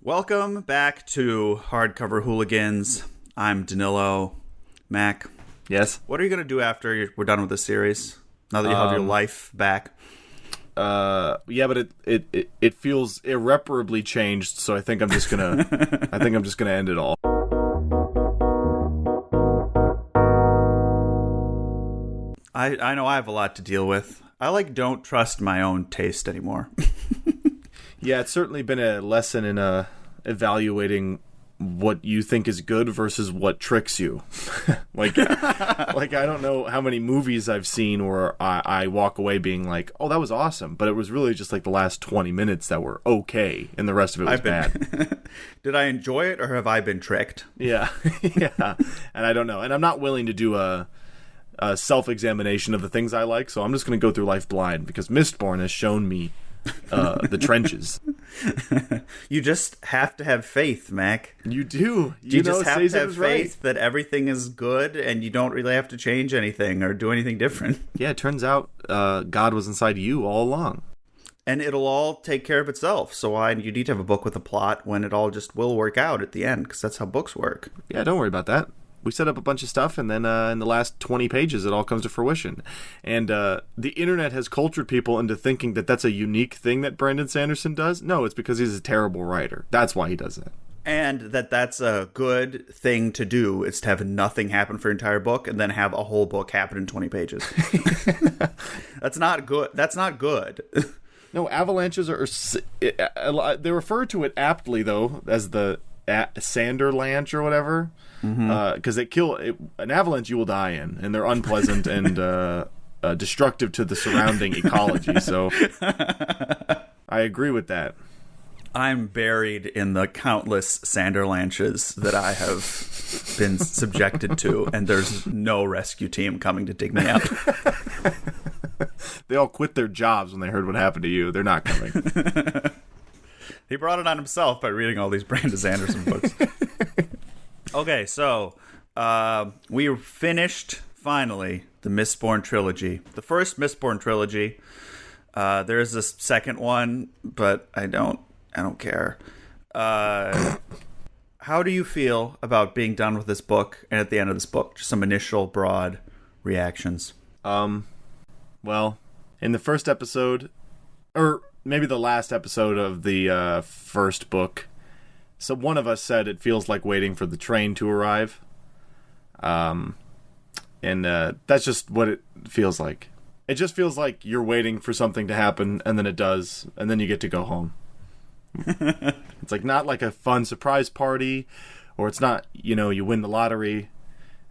Welcome back to Hardcover Hooligans. I'm Danylo. Mac. Yes? What are you going to do after we're done with this series? Now that you have your life back? Yeah, but it feels irreparably changed, so I think I'm just gonna end it all. I know I have a lot to deal with. I don't trust my own taste anymore. Yeah, it's certainly been a lesson in evaluating what you think is good versus what tricks you. like I don't know how many movies I've seen where I walk away being like, oh, that was awesome, but it was really just like the last 20 minutes that were okay, and the rest of it was bad. Did I enjoy it, or have I been tricked? Yeah, yeah, and I don't know, and I'm not willing to do a self-examination of the things I like, so I'm just going to go through life blind, because Mistborn has shown me the trenches. You just have to have faith, Mac. You do. You just have to have faith that everything is good, and you don't really have to change anything or do anything different. Yeah, it turns out God was inside you all along. And it'll all take care of itself. So why you need to have a book with a plot when it all just will work out at the end, because that's how books work. Yeah, don't worry about that. We set up a bunch of stuff, and then in the last 20 pages, it all comes to fruition. And the internet has cultured people into thinking that that's a unique thing that Brandon Sanderson does. No, it's because he's a terrible writer. That's why he does that. And that's a good thing to do, is to have nothing happen for your entire book, and then have a whole book happen in 20 pages. That's not good. That's not good. No, avalanches are... They refer to it aptly, though, as the Sanderlanche or whatever. Because an avalanche you will die in, and they're unpleasant and destructive to the surrounding ecology. So I agree with that. I'm buried in the countless Sanderlanches that I have been subjected to, and there's no rescue team coming to dig me up. They all quit their jobs when they heard what happened to you. They're not coming. He brought it on himself by reading all these Brandon Sanderson books. Okay, so we finished, finally, the Mistborn Trilogy. The first Mistborn Trilogy. There is a second one, but I don't care. How do you feel about being done with this book, and at the end of this book? Just some initial, broad reactions. Well, in the first episode, or maybe the last episode of the first book, so one of us said it feels like waiting for the train to arrive. And that's just what it feels like. It just feels like you're waiting for something to happen, and then it does, and then you get to go home. It's like not like a fun surprise party, or it's not, you win the lottery.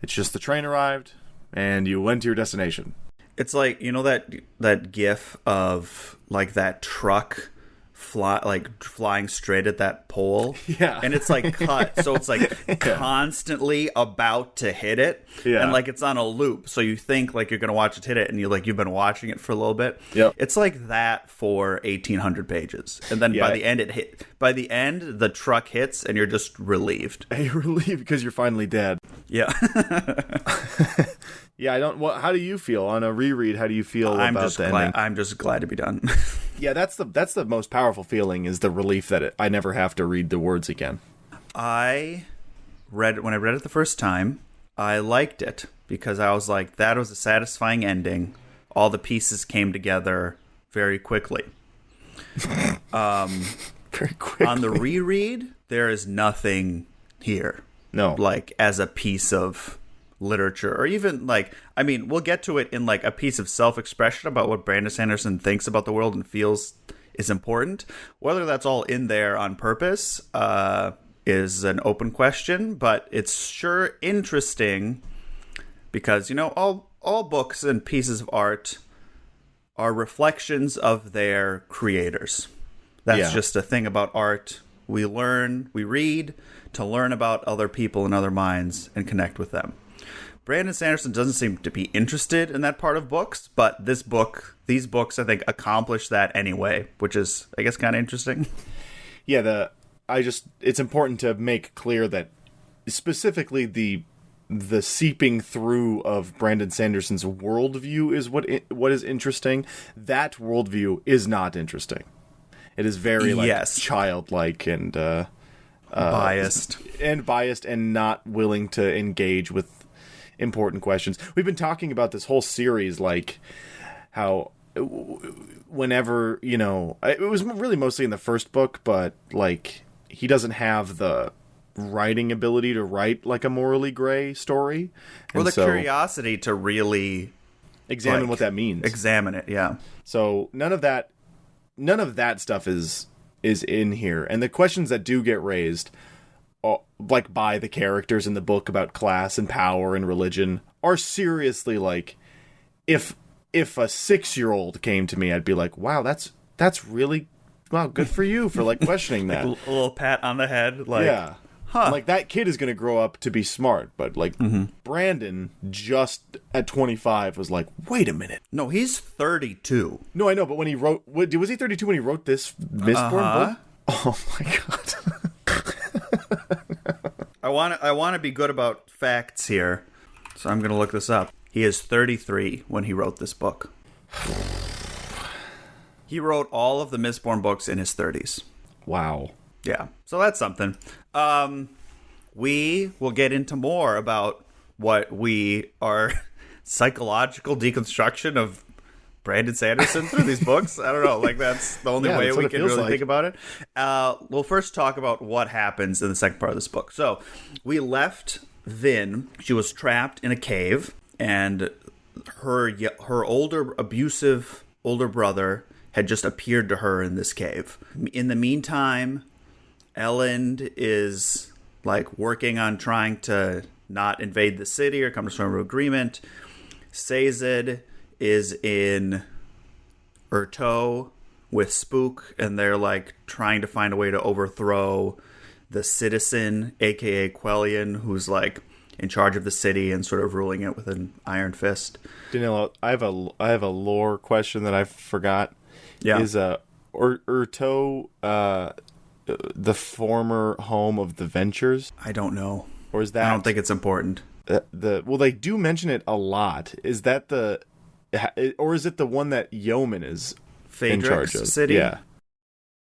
It's just the train arrived, and you went to your destination. It's like, that gif of like that truck flying straight at that pole. Yeah. And it's like cut, so it's like constantly about to hit it. Yeah. And like it's on a loop, so you think like you're gonna watch it hit it, and you've been watching it for a little bit. Yep. It's like that for 1,800 pages, and then by the end By the end, the truck hits, and you're just relieved. You're relieved because you're finally dead. Yeah. Yeah, I don't. How do you feel on a reread? How do you feel about the ending? I'm just glad to be done. Yeah, that's the most powerful feeling, is the relief that I never have to read the words again. When I read it the first time, I liked it because I was like, that was a satisfying ending. All the pieces came together very quickly. Very quickly. On the reread, there is nothing here. No. Like, as a piece of literature, or even we'll get to it in like a piece of self-expression about what Brandon Sanderson thinks about the world and feels is important. Whether that's all in there on purpose is an open question, but it's sure interesting because all books and pieces of art are reflections of their creators. That's just a thing about art. We read to learn about other people and other minds and connect with them. Brandon Sanderson doesn't seem to be interested in that part of books, but these books, I think, accomplish that anyway, which is, I guess, kind of interesting. Yeah, it's important to make clear that specifically the seeping through of Brandon Sanderson's worldview is what is interesting. That worldview is not interesting. It is very childlike and biased and not willing to engage with important questions. We've been talking about this whole series, like how whenever, it was really mostly in the first book, but like he doesn't have the writing ability to write like a morally gray story, or the curiosity to really examine what that means. Examine it, yeah. So none of that stuff is in here, and the questions that do get raised, like by the characters in the book about class and power and religion, are seriously like, if a 6-year-old came to me, I'd be like, wow, that's really, wow, good for you for like questioning that. Like a little pat on the head, like, yeah. Huh. Like, that kid is going to grow up to be smart, but like Brandon just at 25 was like, wait a minute. No, he's 32. No, I know, but when he wrote, was he 32 when he wrote this Mistborn book? Oh my god. I want to be good about facts here, so I'm going to look this up. He is 33 when he wrote this book. He wrote all of the Mistborn books in his 30s. Wow. Yeah, so that's something. We will get into more about what our psychological deconstruction of Brandon Sanderson through these books. I don't know, like that's the only way we can really think about it. We'll first talk about what happens in the second part of this book. So we left Vin. She was trapped in a cave, and her abusive older brother had just appeared to her in this cave. In the meantime, Elend is like working on trying to not invade the city or come to some agreement. Sazed is in Urto with Spook, and they're like trying to find a way to overthrow the citizen, aka Quellion, who's like in charge of the city and sort of ruling it with an iron fist. Danylo, I have a lore question that I forgot. Yeah. Is Urto the former home of the Ventures? I don't know. Or is that? I don't think it's important. Well, they do mention it a lot. Is that or is it the one that Yeoman is in charge of? City? Yeah.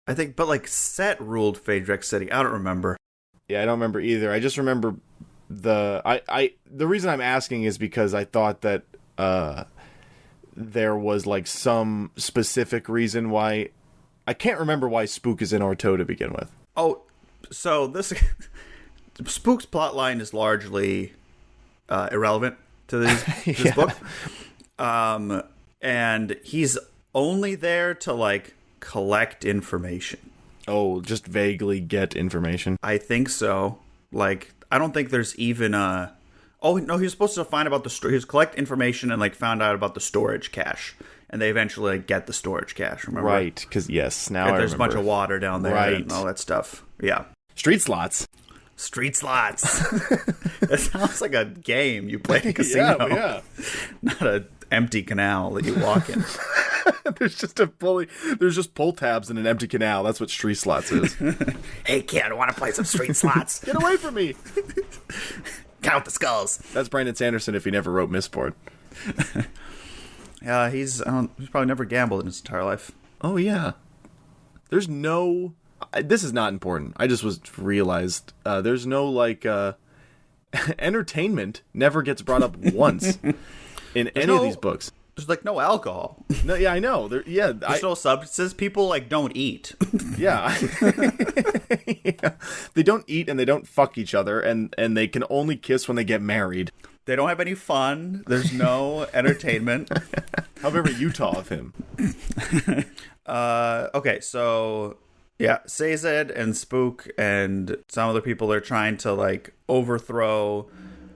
I think, but like Set ruled Phaedrex City. I don't remember. Yeah, I don't remember either. I just remember the reason I'm asking is because I thought that there was like some specific reason why. I can't remember why Spook is in Urto to begin with. Oh, so this Spook's plotline is largely irrelevant to this book. And he's only there to like collect information. Oh, just vaguely get information. I think so. Like, I don't think there's even a. Oh no, he was supposed to find about he was collect information and like found out about the storage cache, and they eventually like, get the storage cache. Remember? Right? Because yes, now there's a bunch of water down there, right, and all that stuff. Yeah, street slots. Street slots. That sounds like a game you play in a casino. Yeah. Not an empty canal that you walk in. There's just pull tabs in an empty canal. That's what street slots is. Hey kid, I want to play some street slots. Get away from me. Count the skulls. That's Brandon Sanderson if he never wrote Mistborn. Yeah, he's probably never gambled in his entire life. Oh yeah. There's no. This is not important. I just realized there's no like entertainment never gets brought up once in any of these books. There's like no alcohol. No, yeah, I know. There's no substances. People like don't eat. Yeah. Yeah. They don't eat and they don't fuck each other, and they can only kiss when they get married. They don't have any fun. There's no entertainment. How very Utah of him. Okay, so yeah, Sazed and Spook and some other people are trying to like overthrow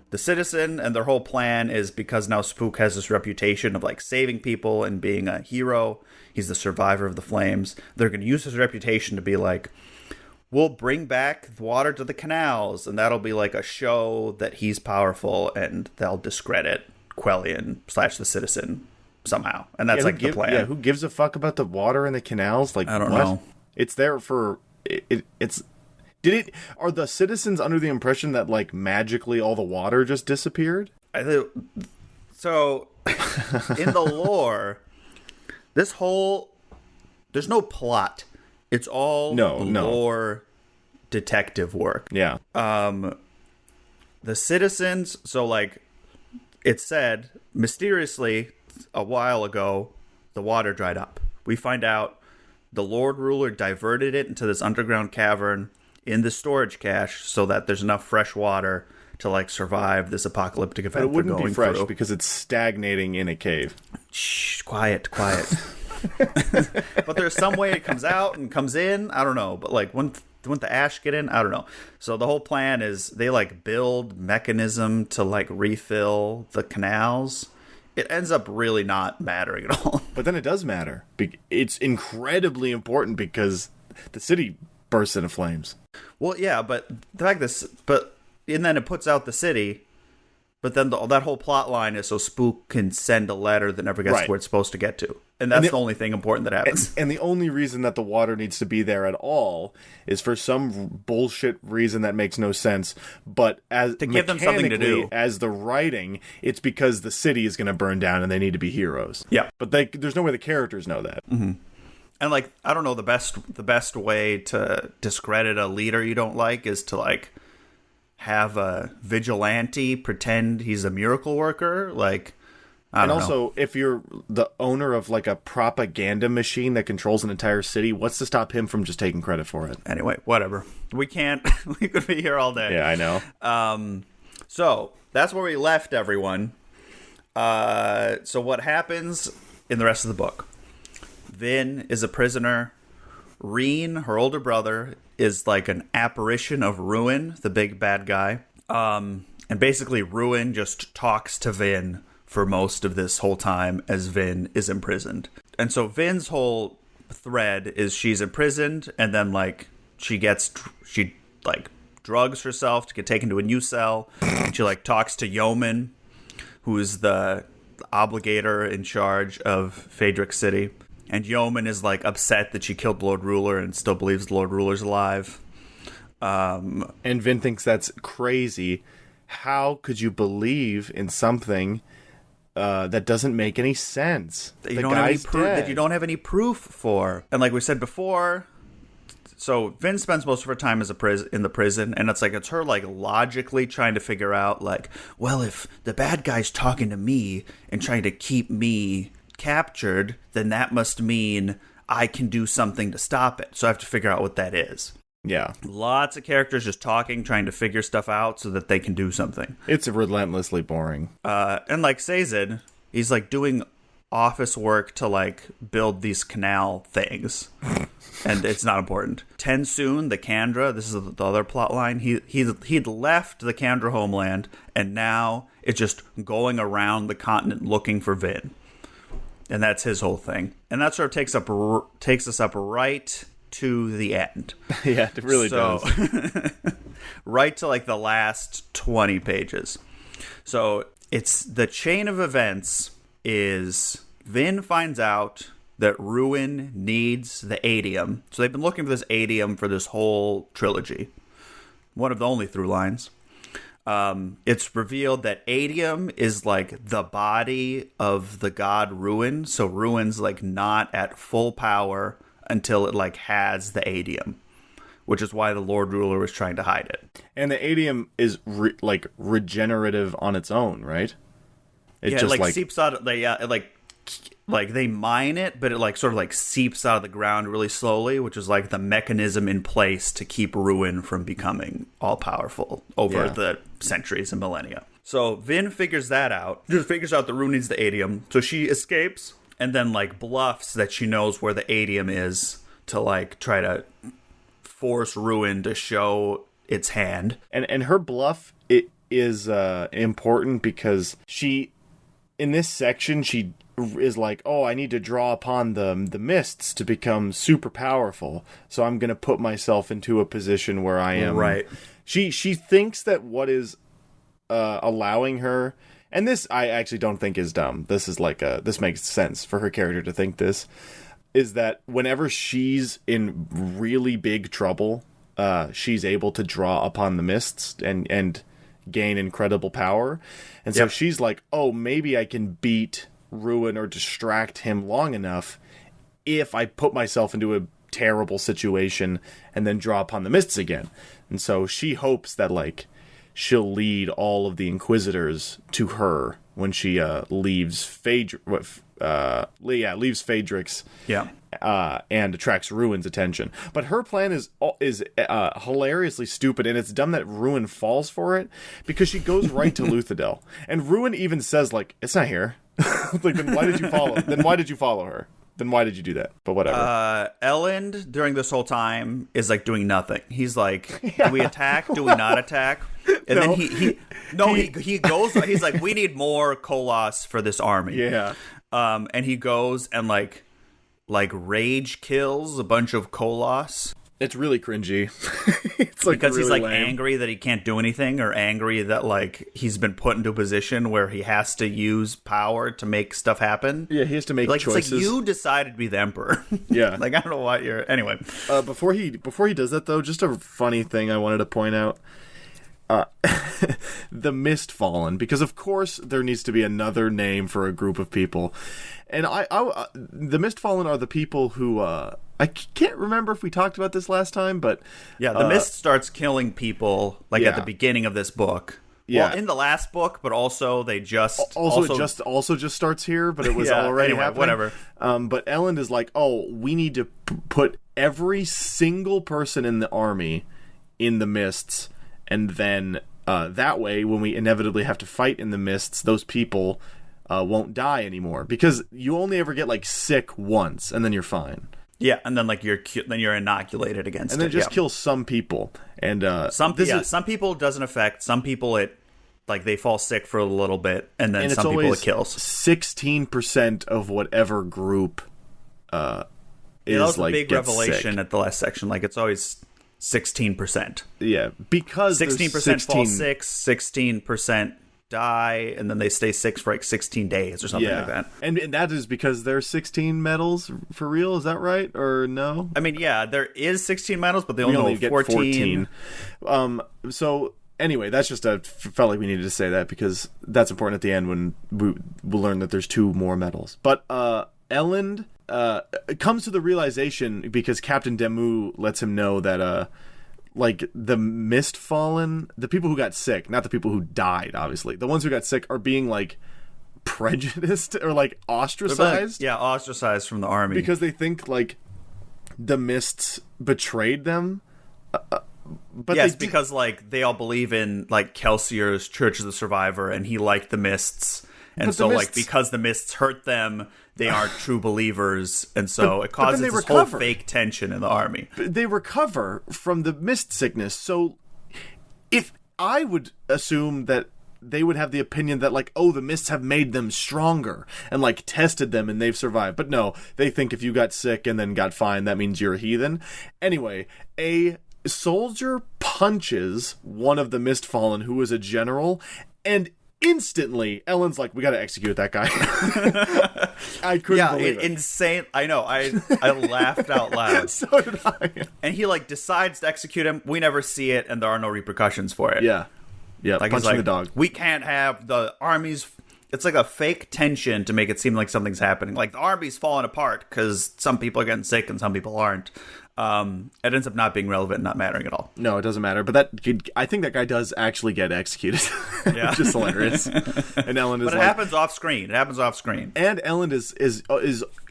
the citizen, and their whole plan is because now Spook has this reputation of like saving people and being a hero. He's the survivor of the flames. They're going to use his reputation to be like, we'll bring back water to the canals, and that'll be like a show that he's powerful, and they'll discredit Quellion / the citizen somehow. And that's the plan. Yeah, who gives a fuck about the water in the canals? Like, I don't know. It's there for it's. Are the citizens under the impression that like magically all the water just disappeared? So in the lore, there's no plot. It's all lore detective work. Yeah. The citizens, so like it said, mysteriously a while ago, the water dried up. We find out the Lord Ruler diverted it into this underground cavern in the storage cache so that there's enough fresh water to like survive this apocalyptic event. But it wouldn't be fresh through. because it's stagnating in a cave. Shh, quiet. But there's some way it comes out and comes in. I don't know. But like, wouldn't the ash get in? I don't know. So the whole plan is they like build mechanism to like refill the canals. It ends up really not mattering at all. But then it does matter. It's incredibly important because the city bursts into flames. Well, yeah, but the fact and then it puts out the city. But then that whole plot line is so Spook can send a letter that never gets to where it's supposed to get to. And that's the only thing important that happens. And the only reason that the water needs to be there at all is for some bullshit reason that makes no sense. But as to give them something to do. As the writing, it's because the city is going to burn down and they need to be heroes. Yeah. But there's no way the characters know that. Mm-hmm. And like, I don't know, the best way to discredit a leader you don't like is to like have a vigilante pretend he's a miracle worker. Like, I don't know. If you're the owner of like a propaganda machine that controls an entire city, what's to stop him from just taking credit for it? Anyway, whatever. We can't. We could be here all day. Yeah, I know. So that's where we left everyone. So what happens in the rest of the book? Vin is a prisoner. Reen, her older brother, is like an apparition of Ruin, the big bad guy. And basically Ruin just talks to Vin for most of this whole time as Vin is imprisoned. And so Vin's whole thread is she's imprisoned and then like she like drugs herself to get taken to a new cell. And she like talks to Yeoman, who's the obligator in charge of Phaedric City. And Yeoman is like upset that she killed Lord Ruler and still believes the Lord Ruler's alive. And Vin thinks that's crazy. How could you believe in something that doesn't make any sense? That you don't have any proof for. And like we said before, so Vin spends most of her time in the prison, and it's her like logically trying to figure out like, well, if the bad guy's talking to me and trying to keep me captured, then that must mean I can do something to stop it. So I have to figure out what that is. Yeah. Lots of characters just talking, trying to figure stuff out so that they can do something. It's relentlessly boring. And like Sazed, he's like doing office work to like build these canal things. And it's not important. Tensoon, the Kandra, this is the other plot line. He'd left the Kandra homeland, and now it's just going around the continent looking for Vin. And that's his whole thing. And that sort of takes us up right to the end. Yeah, it really does. Right to like the last 20 pages. So it's the chain of events is Vin finds out that Ruin needs the adium. So they've been looking for this adium for this whole trilogy. One of the only through lines. It's revealed that adium is like the body of the god Ruin. So Ruin's like not at full power until it like has the adium, which is why the Lord Ruler was trying to hide it. And the adium is regenerative on its own, right? It just like seeps out. Like they mine it, but it like sort of like seeps out of the ground really slowly, which is like the mechanism in place to keep Ruin from becoming all powerful over the centuries and millennia. So Vin figures that out. Just figures out that Ruin needs the adium. So she escapes and then like bluffs that she knows where the adium is to like try to force Ruin to show its hand. And her bluff is important because she, in this section, she is like, oh, I need to draw upon the mists to become super powerful, so I'm going to put myself into a position where I am... Right. She thinks that what is allowing her... And this I actually don't think is dumb. This is like this makes sense for her character to think this, is that whenever she's in really big trouble, she's able to draw upon the mists and gain incredible power. And so she's like, oh, maybe I can beat Ruin or distract him long enough if I put myself into a terrible situation and then draw upon the mists again. And so she hopes that, like, she'll lead all of the Inquisitors to her when she leaves Phaedrix. Yeah. And attracts Ruin's attention. But her plan is hilariously stupid, and it's dumb that Ruin falls for it, because she goes right to Luthadel. And Ruin even says, like, it's not here. Like, then why did you follow? Then why did you follow her? Then why did you do that? But whatever. Elend, during this whole time, is, like, doing nothing. He's like, do we attack? Do we not attack? And then he goes, he's like, we need more Koloss for this army. Yeah. And he goes and, like rage kills a bunch of Koloss. It's really cringy. It's like because really he's like lame. angry that he can't do anything, or angry that like he's been put into a position where he has to use power to make stuff happen. Yeah, he has to make choices. It's like, you decided to be the emperor. Yeah. Like, I don't know what you're... Anyway. Before he does that, though, just a funny thing I wanted to point out. The Mistfallen, because of course there needs to be another name for a group of people, and the Mistfallen are the people who I can't remember if we talked about this last time, but yeah, the Mist starts killing people at the beginning of this book. Yeah, well, in the last book, but also it just starts here, but it was already happening. Whatever. But Elend is like, oh, we need to put every single person in the army in the Mists. And then that way, when we inevitably have to fight in the Mists, those people won't die anymore. Because you only ever get, like, sick once, and then you're fine. Yeah, and then, like, you're inoculated against it. And then it just kills some people. And some people it doesn't affect. Some people they fall sick for a little bit, and then some people it kills. 16% of whatever group is, that was a big revelation sick. At the last section. Like, it's always 16%. Yeah, because 16% fall sick, 16% die, and then they stay sick for like 16 days or something like that. And that is because there's 16 medals for real, is that right? Or no? I mean, yeah, there is 16 medals, but they only get 14. So anyway, that's just felt like we needed to say that because that's important at the end when we'll learn that there's 2 more medals. But Elend comes to the realization because Captain Demu lets him know that like the Mistfallen, the people who got sick, not the people who died, obviously. The ones who got sick are being like prejudiced or like ostracized. Ostracized from the army because they think like the Mists betrayed them. But yes, because like they all believe in like Kelsier's Church of the Survivor, and he liked the Mists. And so, like, because the Mists hurt them, they aren't true believers, and so it causes this whole fake tension in the army. They recover from the mist sickness, so if I would assume that they would have the opinion that, like, oh, the Mists have made them stronger, and, like, tested them, and they've survived. But no, they think if you got sick and then got fine, that means you're a heathen. Anyway, a soldier punches one of the Mistfallen, who is a general, and instantly, Ellen's like, we gotta execute that guy. I couldn't believe it. Insane. I know. I laughed out loud. So did I. And he, like, decides to execute him. We never see it, and there are no repercussions for it. Yeah. Yeah, like, punching the dog. We can't have the army's... It's like a fake tension to make it seem like something's happening. Like, the army's falling apart because some people are getting sick and some people aren't. It ends up not being relevant and not mattering at all. No, it doesn't matter. But I think that guy does actually get executed. Yeah. Which is hilarious. And Elend is but it happens off screen. And Elend is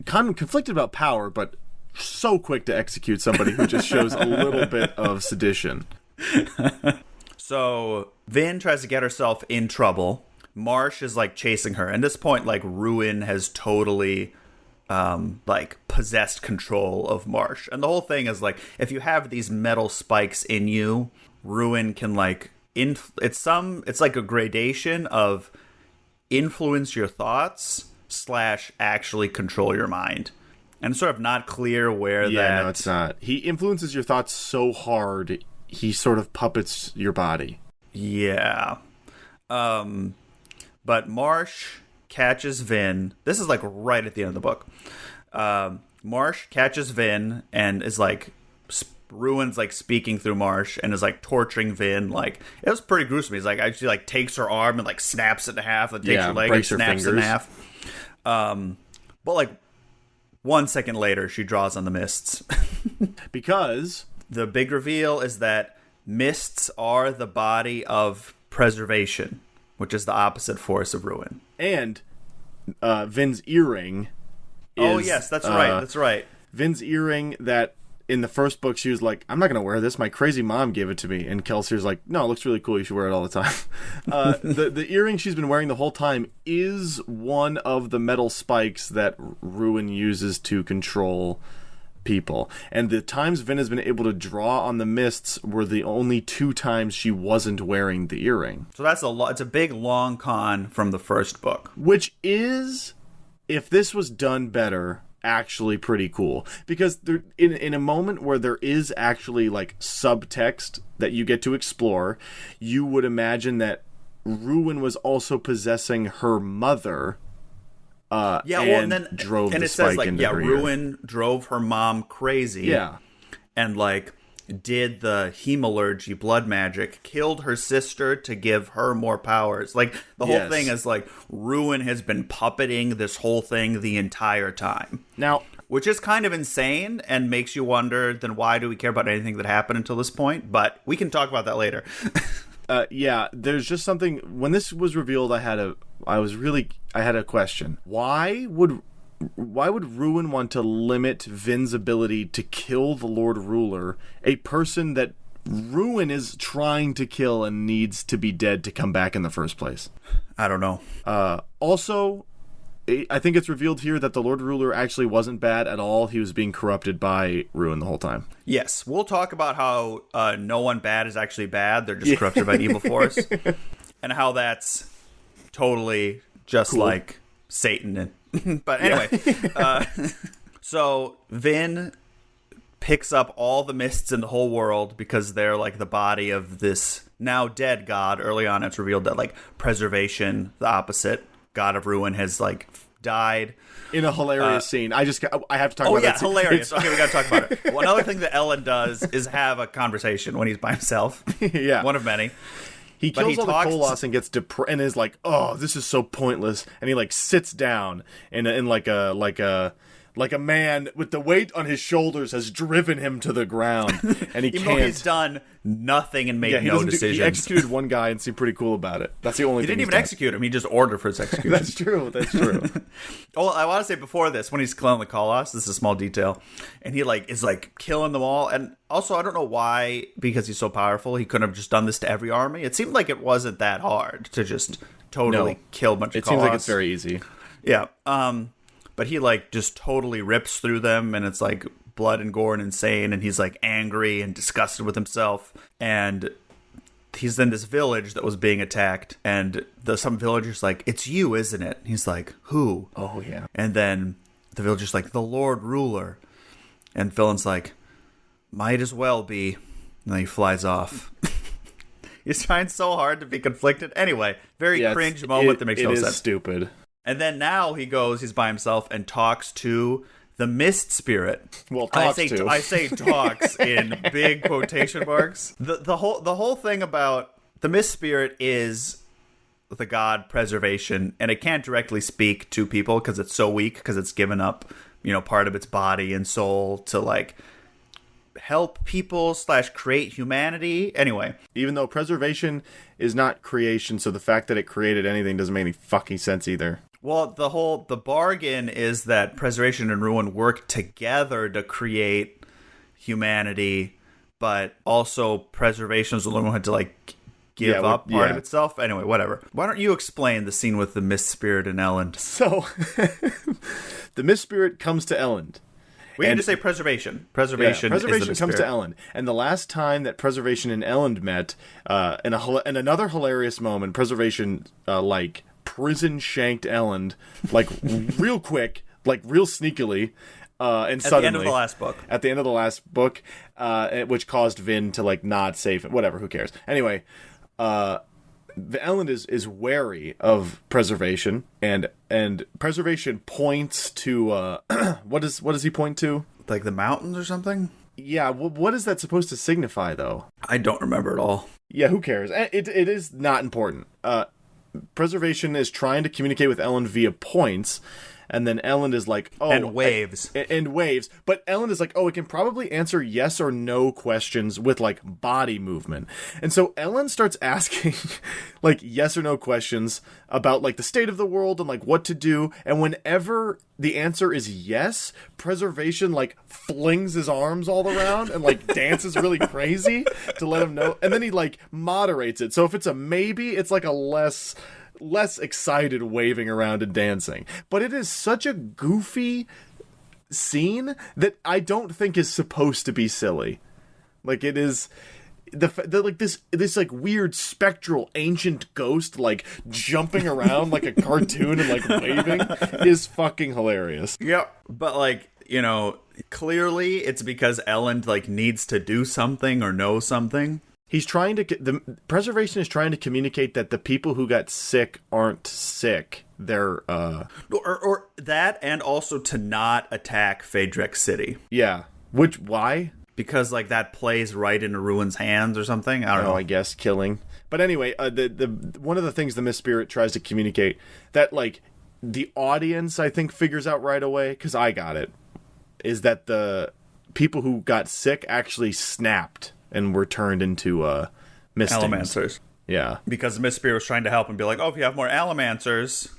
kind of conflicted about power, but so quick to execute somebody who just shows a little bit of sedition. So Vin tries to get herself in trouble. Marsh is like chasing her. At this point, like, Ruin has totally like possessed control of Marsh. And the whole thing is like, if you have these metal spikes in you, Ruin can like it's like a gradation of influence your thoughts / actually control your mind. And it's sort of not clear where that... Yeah, no, it's not. He influences your thoughts so hard, he sort of puppets your body. Yeah. But Marsh catches Vin. This is like right at the end of the book. Marsh catches Vin and is like... Ruin's like speaking through Marsh and is like torturing Vin. Like, it was pretty gruesome. He's like actually like takes her arm and like snaps it in half, and takes her leg and snaps it in half. But like 1 second later, she draws on the mists. Because the big reveal is that mists are the body of preservation, which is the opposite force of ruin. And Vin's earring is... Oh, yes, that's right, that's right. Vin's earring that in the first book she was like, I'm not going to wear this. My crazy mom gave it to me. And Kelsier's like, no, it looks really cool. You should wear it all the time. The earring she's been wearing the whole time is one of the metal spikes that Ruin uses to control people. And the times Vin has been able to draw on the mists were the only 2 times she wasn't wearing the earring. So that's it's a big long con from the first book. Which is, if this was done better, actually pretty cool. Because there, in a moment where there is actually like subtext that you get to explore, you would imagine that Ruin was also possessing her mother. And then drove the spike into her ear. Ruin drove her mom crazy. Yeah. And like did the hemalurgy blood magic, killed her sister to give her more powers. Like the whole thing is like Ruin has been puppeting this whole thing the entire time. Now, which is kind of insane and makes you wonder, then why do we care about anything that happened until this point? But we can talk about that later. There's just something, when this was revealed, I had a question. Why would Ruin want to limit Vin's ability to kill the Lord Ruler, a person that Ruin is trying to kill and needs to be dead to come back in the first place? I don't know. Also, I think it's revealed here that the Lord Ruler actually wasn't bad at all. He was being corrupted by Ruin the whole time. Yes, we'll talk about how no one bad is actually bad. They're just corrupted by evil force. And how that's totally just like Satan. But anyway, so Vin picks up all the mists in the whole world because they're like the body of this now dead god. Early on, it's revealed that like preservation, the opposite god of ruin, has like died in a hilarious scene. I have to talk about that. Oh yeah, hilarious. Okay, we got to talk about it. Well, another thing that Ellen does is have a conversation when he's by himself. Yeah, one of many. He kills all the Koloss and gets and is like, "Oh, this is so pointless." And he like sits down in like a man with the weight on his shoulders has driven him to the ground, and he Even can't. Though he's done nothing and made no decisions. He executed one guy and seemed pretty cool about it. That's the only thing. He didn't even execute him. He just ordered for his execution. That's true. Oh, I want to say before this, when he's killing the Koloss, this is a small detail, and he like is like killing them all. And also, I don't know why, because he's so powerful, he couldn't have just done this to every army. It seemed like it wasn't that hard to just totally kill a bunch of Koloss. It seems like it's very easy. Yeah. But he like just totally rips through them, and it's like blood and gore and insane, and he's like angry and disgusted with himself. And he's in this village that was being attacked, and some villager's like, "It's you, isn't it?" And he's like, "Who?" Oh yeah. And then the villager's like, "The Lord Ruler." And Villain's like, "Might as well be." And then he flies off. He's trying so hard to be conflicted. Anyway, very cringe moment that makes no sense. It is stupid. And then now he's by himself and talks to the Mist Spirit. Well, I say talks in big quotation marks. The whole thing about the Mist Spirit is the god preservation, and it can't directly speak to people because it's so weak, because it's given up, part of its body and soul to like help people / create humanity. Anyway, even though preservation is not creation, so the fact that it created anything doesn't make any fucking sense either. Well, the bargain is that preservation and ruin work together to create humanity, but also preservation is the only one who had to like give up part of itself. Anyway, whatever. Why don't you explain the scene with the Mist Spirit and Elend? So, the Mist Spirit comes to Elend. We can just say preservation. Preservation comes to Elend. And the last time that Preservation and Elend met, in another hilarious moment, Preservation prison shanked Elend real quick, real sneakily, and suddenly. At the end of the last book. At the end of the last book, which caused Vin to not save it. Whatever, who cares? Anyway, the Elend is wary of Preservation, and Preservation points to what does he point to? Like the mountains or something? Yeah. What is that supposed to signify, though? I don't remember at all. Yeah, who cares? It is not important. Preservation is trying to communicate with Elend via points, And then Ellen is like, oh. And waves. And waves. But Ellen is like, oh, it can probably answer yes or no questions with, like, body movement. And so Ellen starts asking, like, yes or no questions about, like, the state of the world and, like, what to do. And whenever the answer is yes, Preservation, like, flings his arms all around and, like, dances really crazy to let him know. And then he, like, moderates it. So if it's a maybe, it's, like, a less excited waving around and dancing. But it is such a goofy scene that I don't think is supposed to be silly. Like, it is like this like weird spectral ancient ghost like jumping around like a cartoon and like waving is fucking hilarious. Yep. But like, you know, clearly it's because Ellen like needs to do something or know something. He's trying to the Preservation is trying to communicate that the people who got sick aren't sick. They're or that, and also to not attack Phaedrex City. Yeah. Which why? Because like that plays right into Ruin's hands or something. I don't know. I guess killing. But anyway, the one of the things the Mist Spirit tries to communicate that like the audience I think figures out right away, because I got it, is that the people who got sick actually snapped and were turned into mist Allomancers. Yeah. Because the Mist Spirit was trying to help and be like, oh, if you have more Allomancers.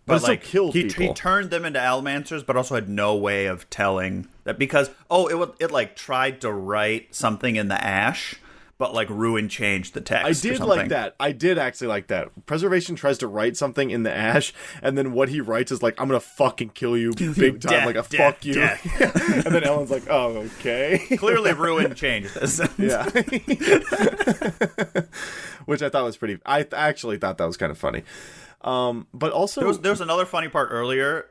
But like, it still killed people. He turned them into Allomancers, but also had no way of telling that because, it like tried to write something in the ash, but like Ruin changed the text. I did like that. I did actually like that. Preservation tries to write something in the ash, and then what he writes is like, I'm gonna fucking kill you big time, death, like a death, fuck you. Death. And then Ellen's like, oh, okay. Clearly Ruin changed this. Yeah. Which I thought was pretty... I actually thought that was kind of funny. But also... There's another funny part earlier.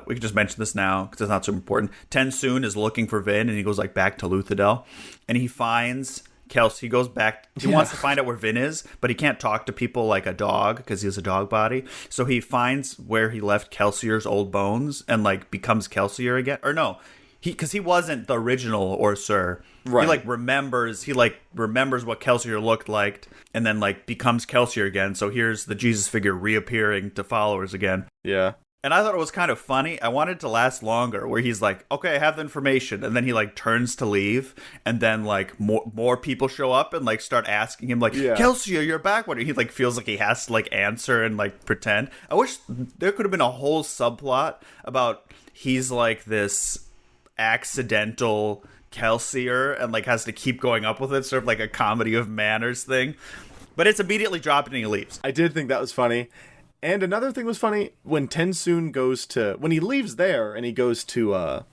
We can just mention this now, because it's not so important. Tensoon is looking for Vin, and he goes like back to Luthadel, and he finds... Kelsey goes back. He wants to find out where Vin is, but he can't talk to people like a dog because he has a dog body. So he finds where he left Kelsier's old bones and like becomes Kelsier again. Or no, because he wasn't the original Orsur. Right. He remembers what Kelsier looked like, and then like becomes Kelsier again. So here's the Jesus figure reappearing to followers again. Yeah. And I thought it was kind of funny. I wanted it to last longer, where he's like, okay, I have the information. And then he like turns to leave. And then like more people show up and like start asking him like, Kelsier, you're back. What? He like feels like he has to like answer and like pretend. I wish there could have been a whole subplot about he's like this accidental Kelsier and like has to keep going up with it. Sort of like a comedy of manners thing. But it's immediately dropped and he leaves. I did think that was funny. And another thing was funny when Tensoon when he leaves there and he goes to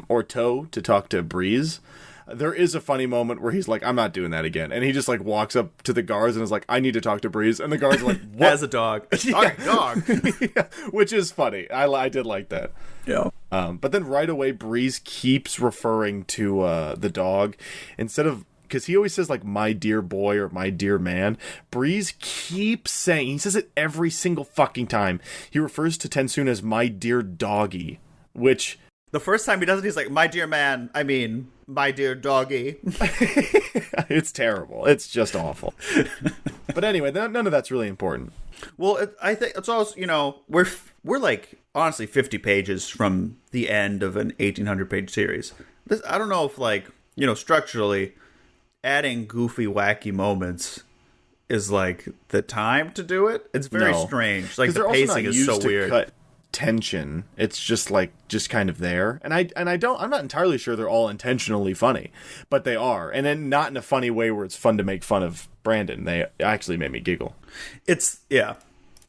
Orto to talk to Breeze. There is a funny moment where he's like, I'm not doing that again. And he just like walks up to the guards and is like, I need to talk to Breeze. And the guards are like, what? As a dog. Dog. Yeah, which is funny. I did like that. Yeah. But then right away, Breeze keeps referring to the dog instead of, because he always says like my dear boy or my dear man. Breeze keeps saying, he says it every single fucking time. He refers to Tensoon as my dear doggy, which the first time he does it, he's like, my dear man, I mean, my dear doggy. It's terrible. It's just awful. But anyway, none of that's really important. Well, I think it's also, you know, we're like honestly 50 pages from the end of an 1800 page series. I don't know if like, you know, structurally adding goofy, wacky moments is like the time to do it. It's very strange. Like the pacing is so weird. Cut tension. It's just kind of there. And I'm not entirely sure they're all intentionally funny, but they are. And then not in a funny way where it's fun to make fun of Brandon. They actually made me giggle. It's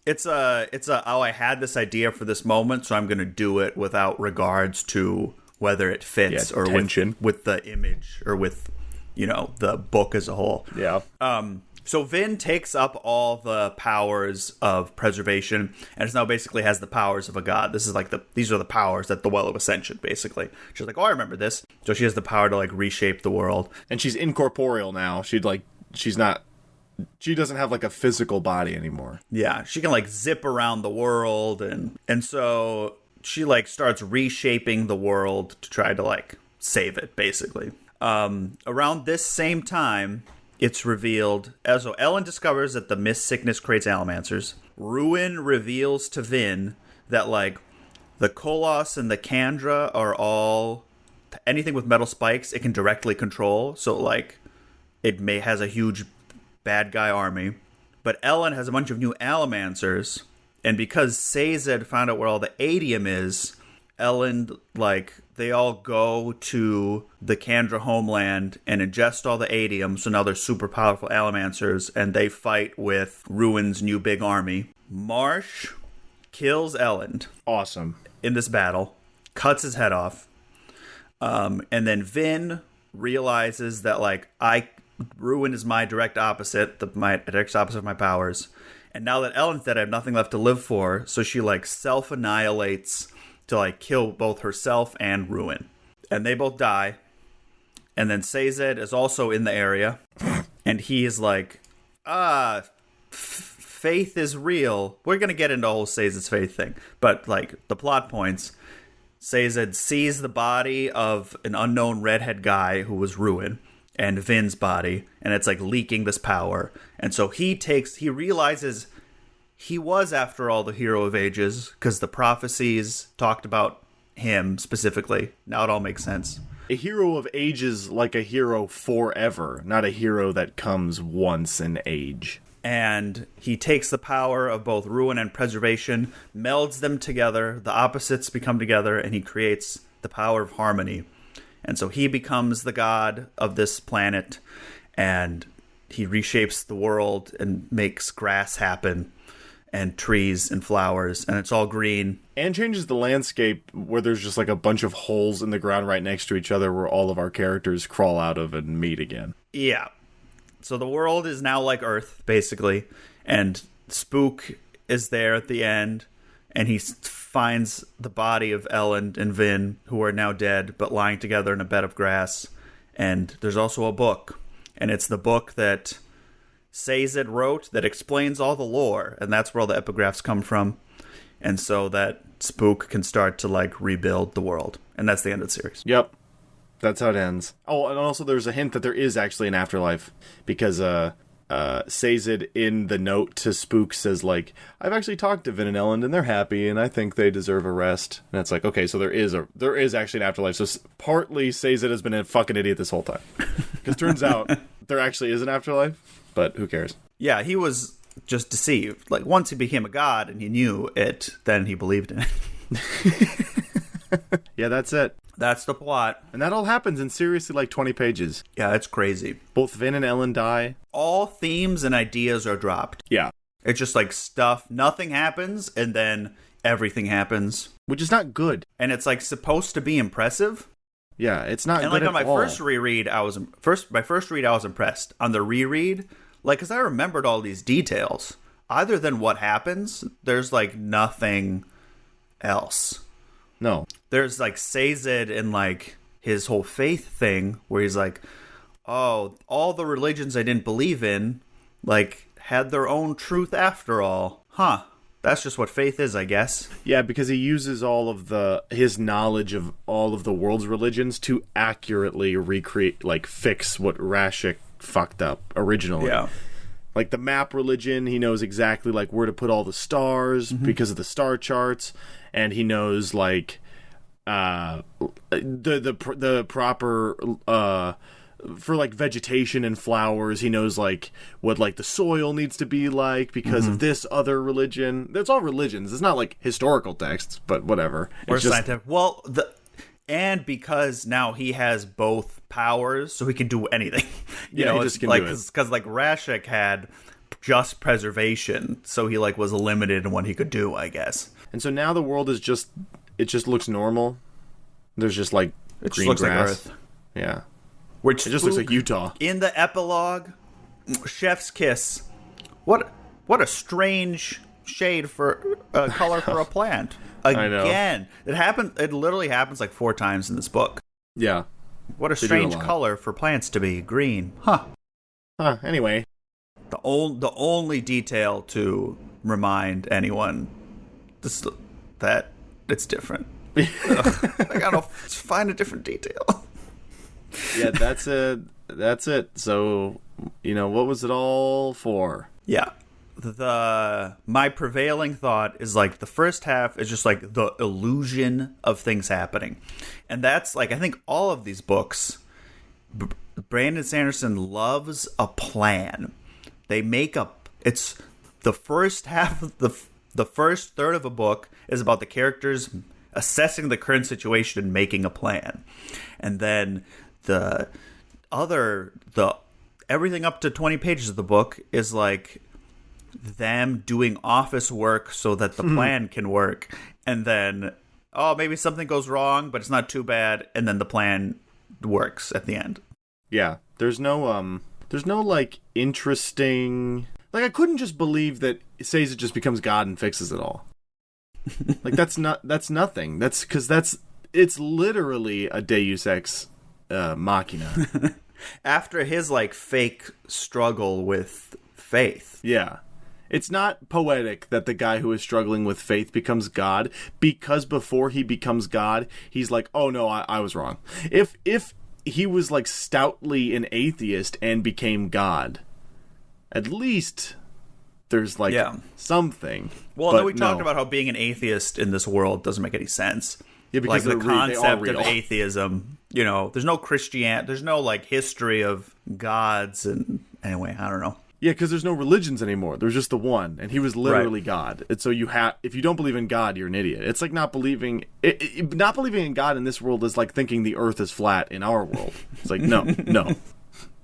I had this idea for this moment, so I'm going to do it without regards to whether it fits or with the image or with, you know, the book as a whole. Yeah. So Vin takes up all the powers of preservation, and it now basically has the powers of a god. These are the powers at the Well of Ascension, basically. She's like, oh, I remember this. So she has the power to like reshape the world. And she's incorporeal now. She doesn't have like a physical body anymore. Yeah, she can like zip around the world, and so she like starts reshaping the world to try to like save it, basically. Around this same time, it's revealed. So Ellen discovers that the mist sickness creates Allomancers. Ruin reveals to Vin that like The Koloss and the Kandra are all anything with metal spikes. It can directly control. So like, it has a huge bad guy army. But Ellen has a bunch of new Allomancers, and because Sazed found out where all the Adium is, Ellen, like, they all go to the Kandra homeland and ingest all the Adium, so now they're super powerful Allomancers, and they fight with Ruin's new big army. Marsh kills Ellen. Awesome. In this battle, cuts his head off, and then Vin realizes that, like, Ruin is my direct opposite, my direct opposite of my powers, and now that Ellen's dead, I have nothing left to live for, so she, like, self-annihilates to, like, kill both herself and Ruin. And they both die. And then Sazed is also in the area. And he is like, faith is real. We're going to get into the whole Sazed's faith thing. But, like, the plot points, Sazed sees the body of an unknown redhead guy who was Ruin, and Vin's body, and it's, like, leaking this power. And so he realizes he was, after all, the hero of ages, because the prophecies talked about him specifically. Now it all makes sense. A hero of ages, like a hero forever, not a hero that comes once in age. And he takes the power of both ruin and preservation, melds them together, the opposites become together, and he creates the power of harmony. And so he becomes the god of this planet, and he reshapes the world and makes grass happen, and trees and flowers, and it's all green. And changes the landscape where there's just like a bunch of holes in the ground right next to each other where all of our characters crawl out of and meet again. Yeah. So the world is now like Earth, basically, and Spook is there at the end, and he finds the body of Ellen and Vin, who are now dead, but lying together in a bed of grass. And there's also a book, and it's the book that Sazed wrote that explains all the lore, and that's where all the epigraphs come from, and so that Spook can start to, like, rebuild the world. And that's the end of the series. Yep. That's how it ends. Oh, and also there's a hint that there is actually an afterlife, because Sazed in the note to Spook says, like, I've actually talked to Vin and Ellen, and they're happy, and I think they deserve a rest. And it's like, okay, so there is actually an afterlife. So partly Sazed has been a fucking idiot this whole time. Because turns out there actually is an afterlife, but who cares? Yeah, he was just deceived. Like, once he became a god and he knew it, then he believed in it. Yeah, that's it. That's the plot. And that all happens in seriously like 20 pages. Yeah, it's crazy. Both Vin and Ellen die. All themes and ideas are dropped. Yeah. It's just like stuff, nothing happens, and then everything happens. Which is not good. And it's, like, supposed to be impressive. Yeah, it's not and good like on my at all. first reread, I was impressed. On the reread, like, because I remembered all these details. Other than what happens, there's, like, nothing else. No. There's, like, Sazed and, like, his whole faith thing, where he's like, oh, all the religions I didn't believe in, like, had their own truth after all. Huh. That's just what faith is, I guess. Yeah, because he uses all of his knowledge of all of the world's religions to accurately recreate, like, fix what Rashik fucked up originally. Yeah. Like, the map religion, he knows exactly, like, where to put all the stars because of the star charts, and he knows, like, the proper for, like, vegetation and flowers. He knows, like, what, like, the soil needs to be like because of this other religion. It's all religions. It's not, like, historical texts, but whatever. Or it's just scientific. Well, and because now he has both powers, so he can do anything. You know, he just it's can like, do it. because, like, Rashik had just preservation, so he, like, was limited in what he could do, I guess. And so now the world is just, it just looks normal. There's just, like, It green just looks grass. like Earth. Yeah. Which It just looks like Utah. In the epilogue, chef's kiss. What a strange shade for color for a plant. Again, it literally happens like 4 times in this book. Yeah. What a strange color for plants to be green. Huh. Anyway. The only detail to remind anyone that it's different. I gotta find a different detail. Yeah, that's it. So, you know, what was it all for? Yeah. my prevailing thought is like the first half is just like the illusion of things happening, and that's like I think all of these books, Brandon Sanderson loves a plan. They make up. It's the first half of the first third of a book is about the characters assessing the current situation and making a plan, and then the everything up to 20 pages of the book is like them doing office work so that the plan can work, and then maybe something goes wrong but it's not too bad, and then the plan works at the end. Yeah, there's no like interesting, like I couldn't just believe that Seiza just becomes God and fixes it all. Like that's nothing. That's because it's literally a Deus Ex Machina. After his like fake struggle with faith. Yeah. It's not poetic that the guy who is struggling with faith becomes God, because before he becomes God, he's like, oh no, I was wrong. If he was like stoutly an atheist and became God, at least there's like something. Well, then we talked about how being an atheist in this world doesn't make any sense. Yeah, because like the concept of atheism, there's no there's no like history of gods, and anyway, I don't know. Yeah, because there's no religions anymore. There's just the one, and he was literally God. And so if you don't believe in God, you're an idiot. It's like not believing in God in this world is like thinking the Earth is flat in our world. It's like no,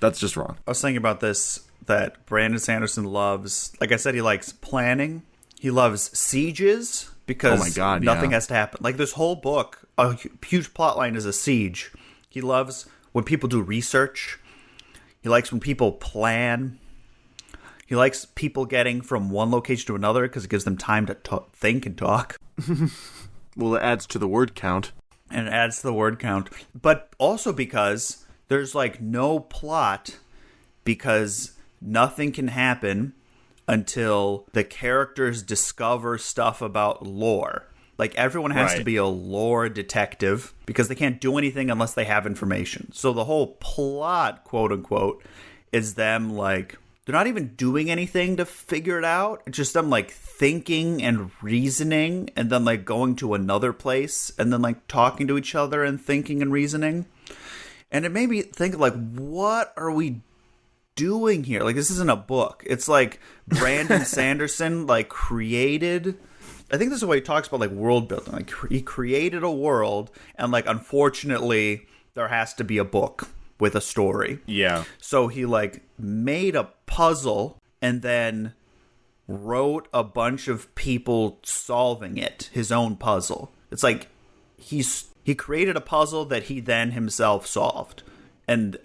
that's just wrong. I was thinking about this, that Brandon Sanderson loves, like I said, he likes planning. He loves sieges because nothing has to happen. Like this whole book, a huge plotline is a siege. He loves when people do research. He likes when people plan. He likes people getting from one location to another because it gives them time to think and talk. Well, it adds to the word count. And it adds to the word count. But also because there's like no plot, because nothing can happen until the characters discover stuff about lore. Like everyone has to be a lore detective because they can't do anything unless they have information. So the whole plot, quote unquote, is them like... They're not even doing anything to figure it out. It's just them like thinking and reasoning, and then like going to another place, and then like talking to each other and thinking and reasoning. And it made me think like, what are we doing here? Like, this isn't a book. It's like Brandon Sanderson like created... I think this is what he talks about, like world building. Like he created a world, and like unfortunately there has to be a book with a story. Yeah. So he like made a puzzle and then wrote a bunch of people solving it, his own puzzle. It's like he created a puzzle that he then himself solved. And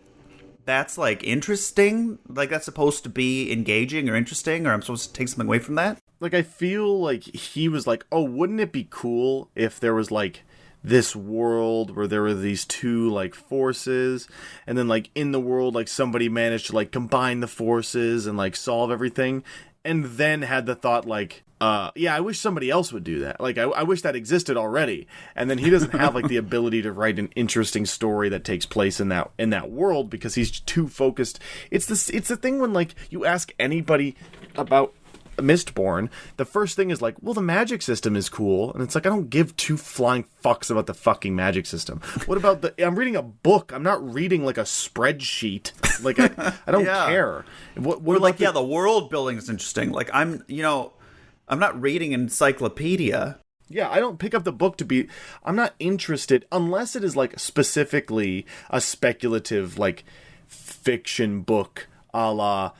that's like interesting. Like that's supposed to be engaging or interesting, or I'm supposed to take something away from that. Like I feel like he was like, oh, wouldn't it be cool if there was like this world where there were these two like forces, and then like in the world like somebody managed to like combine the forces and like solve everything, and then had the thought like I wish somebody else would do that. Like I wish that existed already. And then he doesn't have like the ability to write an interesting story that takes place in that world because he's too focused. It's the thing when like you ask anybody about Mistborn, the first thing is like, well, the magic system is cool, and it's like I don't give two flying fucks about the fucking magic system. What about I'm reading a book. I'm not reading like a spreadsheet. Like I don't care. What like the world building is interesting. Like I'm not reading an encyclopedia. Yeah, I don't pick up the book I'm not interested unless it is like specifically a speculative like fiction book, a la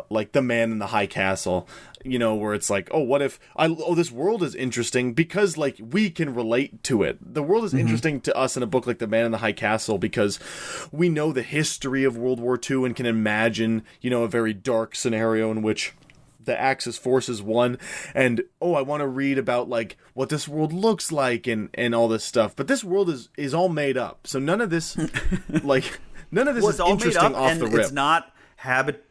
like The Man in the High Castle, where it's like, oh, what if this world is interesting because like we can relate to it. The world is interesting to us in a book like The Man in the High Castle because we know the history of World War II and can imagine, a very dark scenario in which the Axis forces won, and I want to read about like what this world looks like and all this stuff. But this world is all made up, so none of this is interesting off the rip.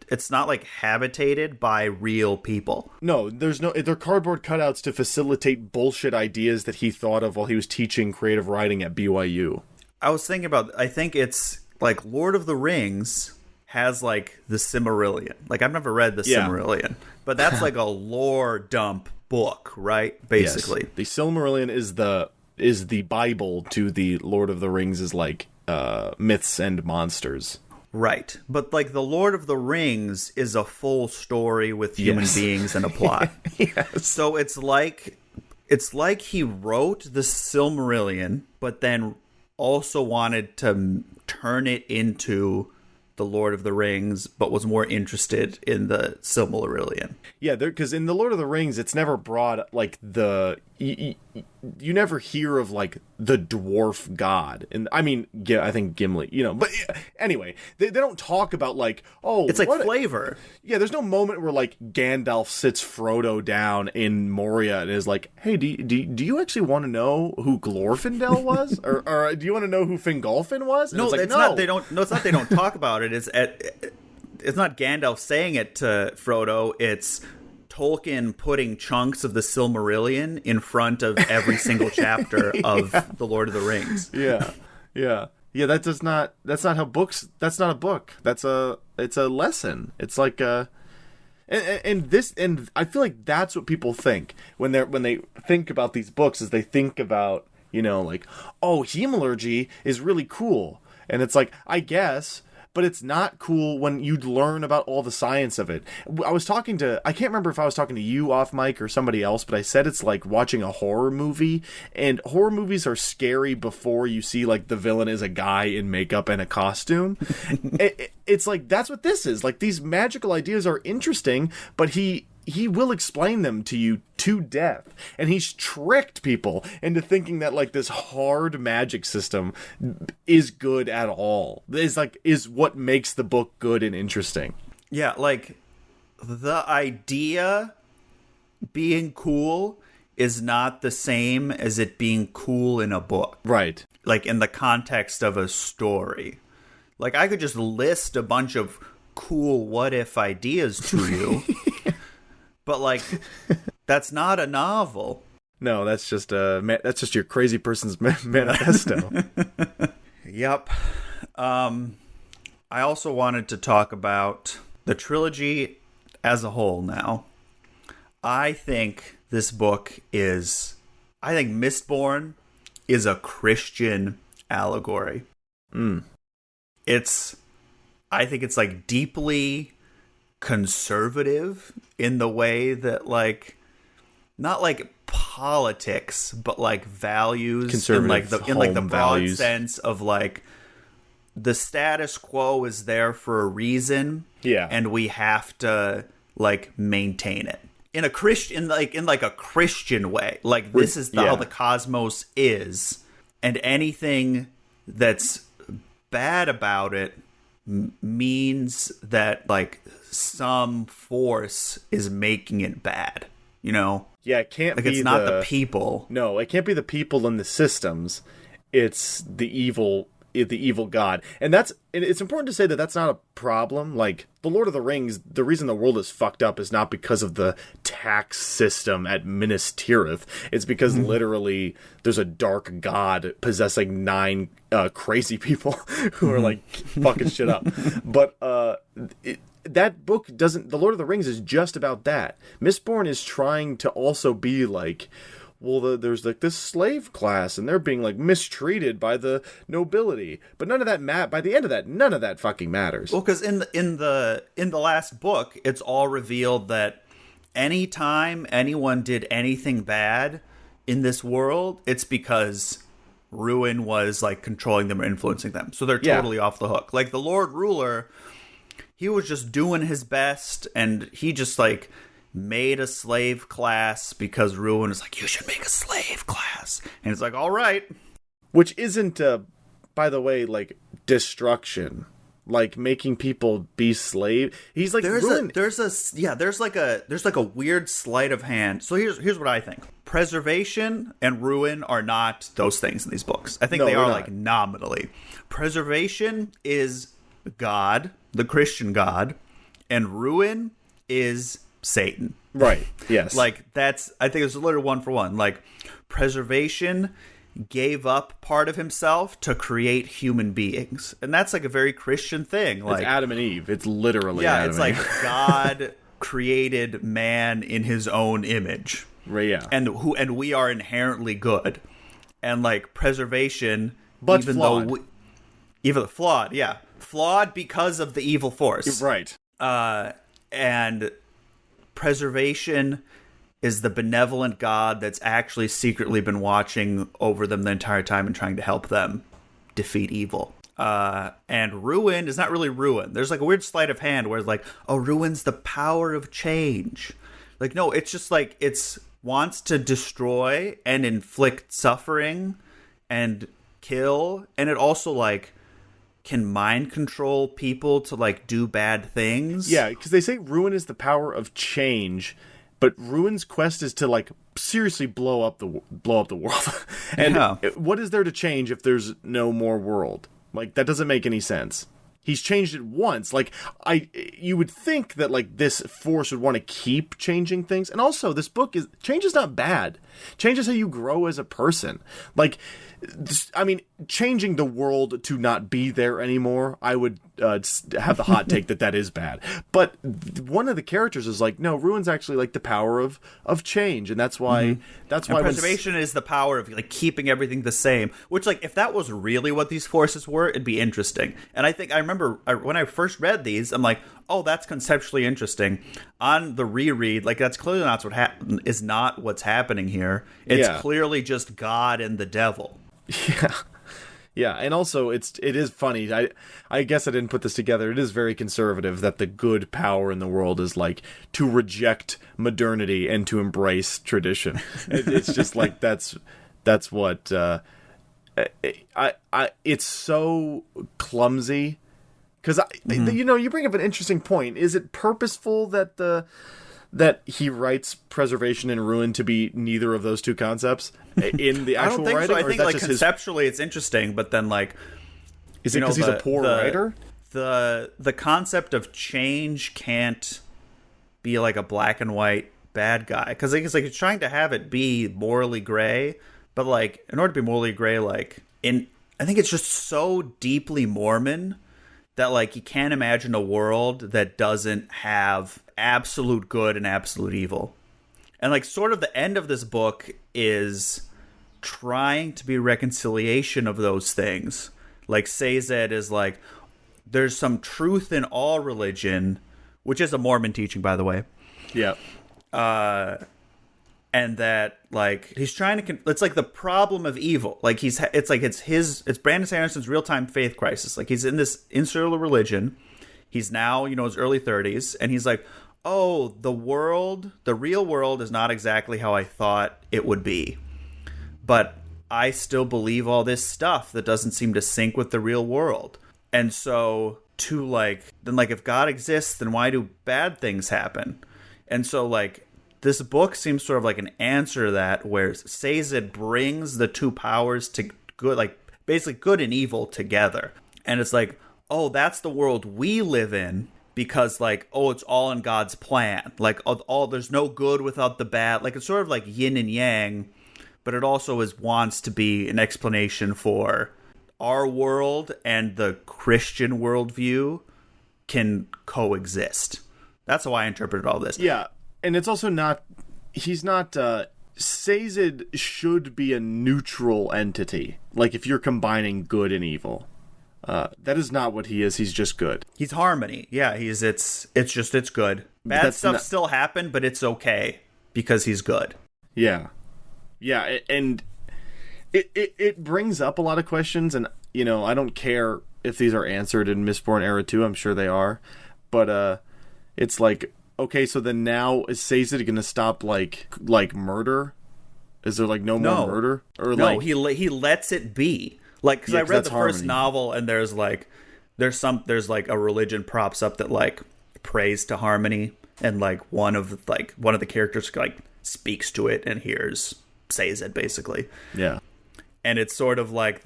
It's not like habitated by real people. No, they're cardboard cutouts to facilitate bullshit ideas that he thought of while he was teaching creative writing at BYU. I was thinking about, I think it's like Lord of the Rings has like the Silmarillion. Like I've never read the Silmarillion, but that's like a lore dump book, right? Basically, yes. The Silmarillion is the Bible to the Lord of the Rings is like myths and monsters. Right. But like the Lord of the Rings is a full story with human beings and a plot. Yes. So it's like he wrote the Silmarillion, but then also wanted to turn it into the Lord of the Rings, but was more interested in the Silmarillion. Yeah, because in the Lord of the Rings, it's never brought like you never hear of like the dwarf god, and I mean, I think Gimli, but anyway, they don't talk about like, oh, it's like flavor. Yeah, there's no moment where like Gandalf sits Frodo down in Moria and is like, hey, do you actually want to know who Glorfindel was, or do you want to know who Fingolfin was? And No, it's like, not. They don't. No, it's not. They don't talk about it. It's not Gandalf saying it to Frodo. It's Tolkien putting chunks of the Silmarillion in front of every single chapter of The Lord of the Rings. Yeah. That's not how books. That's not a book. It's a lesson. It's like and I feel like that's what people think when they think about these books, is they think about, like, oh, hemalurgy is really cool, and it's like, I guess. But it's not cool when you learn about all the science of it. I can't remember if I was talking to you off mic or somebody else, but I said it's like watching a horror movie, and horror movies are scary before you see like the villain is a guy in makeup and a costume. It's like, that's what this is. Like, these magical ideas are interesting, but he will explain them to you to death, and he's tricked people into thinking that like this hard magic system is good at all. Is what makes the book good and interesting. Yeah, like the idea being cool is not the same as it being cool in a book. Right. Like in the context of a story. Like I could just list a bunch of cool what if ideas to you. But like, that's not a novel. No, that's just your crazy person's manifesto. Yep. I also wanted to talk about the trilogy as a whole now. I think Mistborn is a Christian allegory. I think it's like deeply conservative in the way that, like, not like politics, but like values, conservative in the broad values. sense of like the status quo is there for a reason, and we have to like maintain it in a Christian, in a Christian way. Like, this is how the cosmos is, and anything that's bad about it means that like some force is making it bad, Yeah, it can't be, it's not the people. No, it can't be the people and the systems. It's the evil god. And it's important to say that that's not a problem. Like, the Lord of the Rings, the reason the world is fucked up is not because of the tax system at Minas Tirith. It's because literally there's a dark god possessing 9 crazy people who are like fucking shit up. But that book doesn't. The Lord of the Rings is just about that. Mistborn is trying to also be like, well, there's like this slave class, and they're being like mistreated by the nobility. But none of that by the end of that, none of that fucking matters. Well, because in the last book, it's all revealed that anytime anyone did anything bad in this world, it's because Ruin was like controlling them or influencing them. So they're totally off the hook. Like the Lord Ruler, he was just doing his best, and he just like made a slave class because Ruin is like, you should make a slave class. And it's like, all right. Which isn't, by the way, like destruction. Like making people be slave. He's like, there's like a weird sleight of hand. So here's what I think. Preservation and Ruin are not those things in these books. I think they are like nominally. Preservation is God, the Christian God, and Ruin is Satan. Right. Yes. Like, I think it's literally one for one. Like, preservation gave up part of himself to create human beings. And that's like a very Christian thing. Like it's Adam and Eve. It's literally yeah, Adam it's and like Eve. God created man in his own image. Right, yeah. And we are inherently good. And like preservation, but even flawed. though even flawed, yeah. Flawed because of the evil force. Right. And preservation is the benevolent God that's actually secretly been watching over them the entire time and trying to help them defeat evil. And ruin is not really ruin. There's like a weird sleight of hand where it's like, oh, ruin's the power of change. Like, no, it's just like it's wants to destroy and inflict suffering and kill. And it also like can mind control people to like do bad things. Yeah, because they say ruin is the power of change. But Ruin's quest is to like seriously blow up the world. And what is there to change if there's no more world? Like that doesn't make any sense. He's changed it once. Like you would think that like this force would want to keep changing things. And also this book change is not bad. Change is how you grow as a person. Like I mean, changing the world to not be there anymore, I would have the hot take that is bad. But one of the characters is like, no, ruin's actually like the power of change, and that's why preservation is the power of like keeping everything the same. Which like if that was really what these forces were, it'd be interesting. And I think I remember when I first read these, I'm like, oh, that's conceptually interesting. On the reread, like that's clearly not what's happening here. It's clearly just God and the devil. Yeah, and also it is funny. I guess I didn't put this together. It is very conservative that the good power in the world is like to reject modernity and to embrace tradition. It's just like that's what it's so clumsy. Because you bring up an interesting point. Is it purposeful that he writes preservation and ruin to be neither of those two concepts in the actual writing? So. I think like conceptually it's interesting, but then like is it because he's a poor writer? The concept of change can't be like a black and white bad guy, because it's like he's trying to have it be morally gray, but like in order to be morally gray, like I think it's just so deeply Mormon that like you can't imagine a world that doesn't have absolute good and absolute evil. And like sort of the end of this book is trying to be reconciliation of those things. Like Sazed is like, there's some truth in all religion, which is a Mormon teaching, by the way. Yeah. And that like he's trying to it's like the problem of evil. Like it's Brandon Sanderson's real-time faith crisis. Like he's in this insular religion. He's now, his early 30s, and he's like, "Oh, the real world is not exactly how I thought it would be. But I still believe all this stuff that doesn't seem to sync with the real world." And so if God exists, then why do bad things happen? And so like this book seems sort of like an answer to that, where Sazed brings the two powers to good, like basically good and evil together. And it's like, oh, that's the world we live in, because like, oh, it's all in God's plan. Like all there's no good without the bad. Like it's sort of like yin and yang, but it also wants to be an explanation for our world and the Christian worldview can coexist. That's how I interpreted all this. Yeah. And it's also Sazed should be a neutral entity. Like if you're combining good and evil. That is not what he is. He's just good. He's harmony. Yeah, it's good. Bad stuff still happen, but it's okay because he's good. Yeah. Yeah, and it brings up a lot of questions, and I don't care if these are answered in Mistborn Era 2. I'm sure they are. But it's like, okay, so then now is Sazed going to stop like murder? Is there like no more murder? Or no, he lets it be. Like, because I read the first novel, and there's like a religion props up that like prays to harmony, and like one of the characters like speaks to it and hears Sazed basically. Yeah, and it's sort of like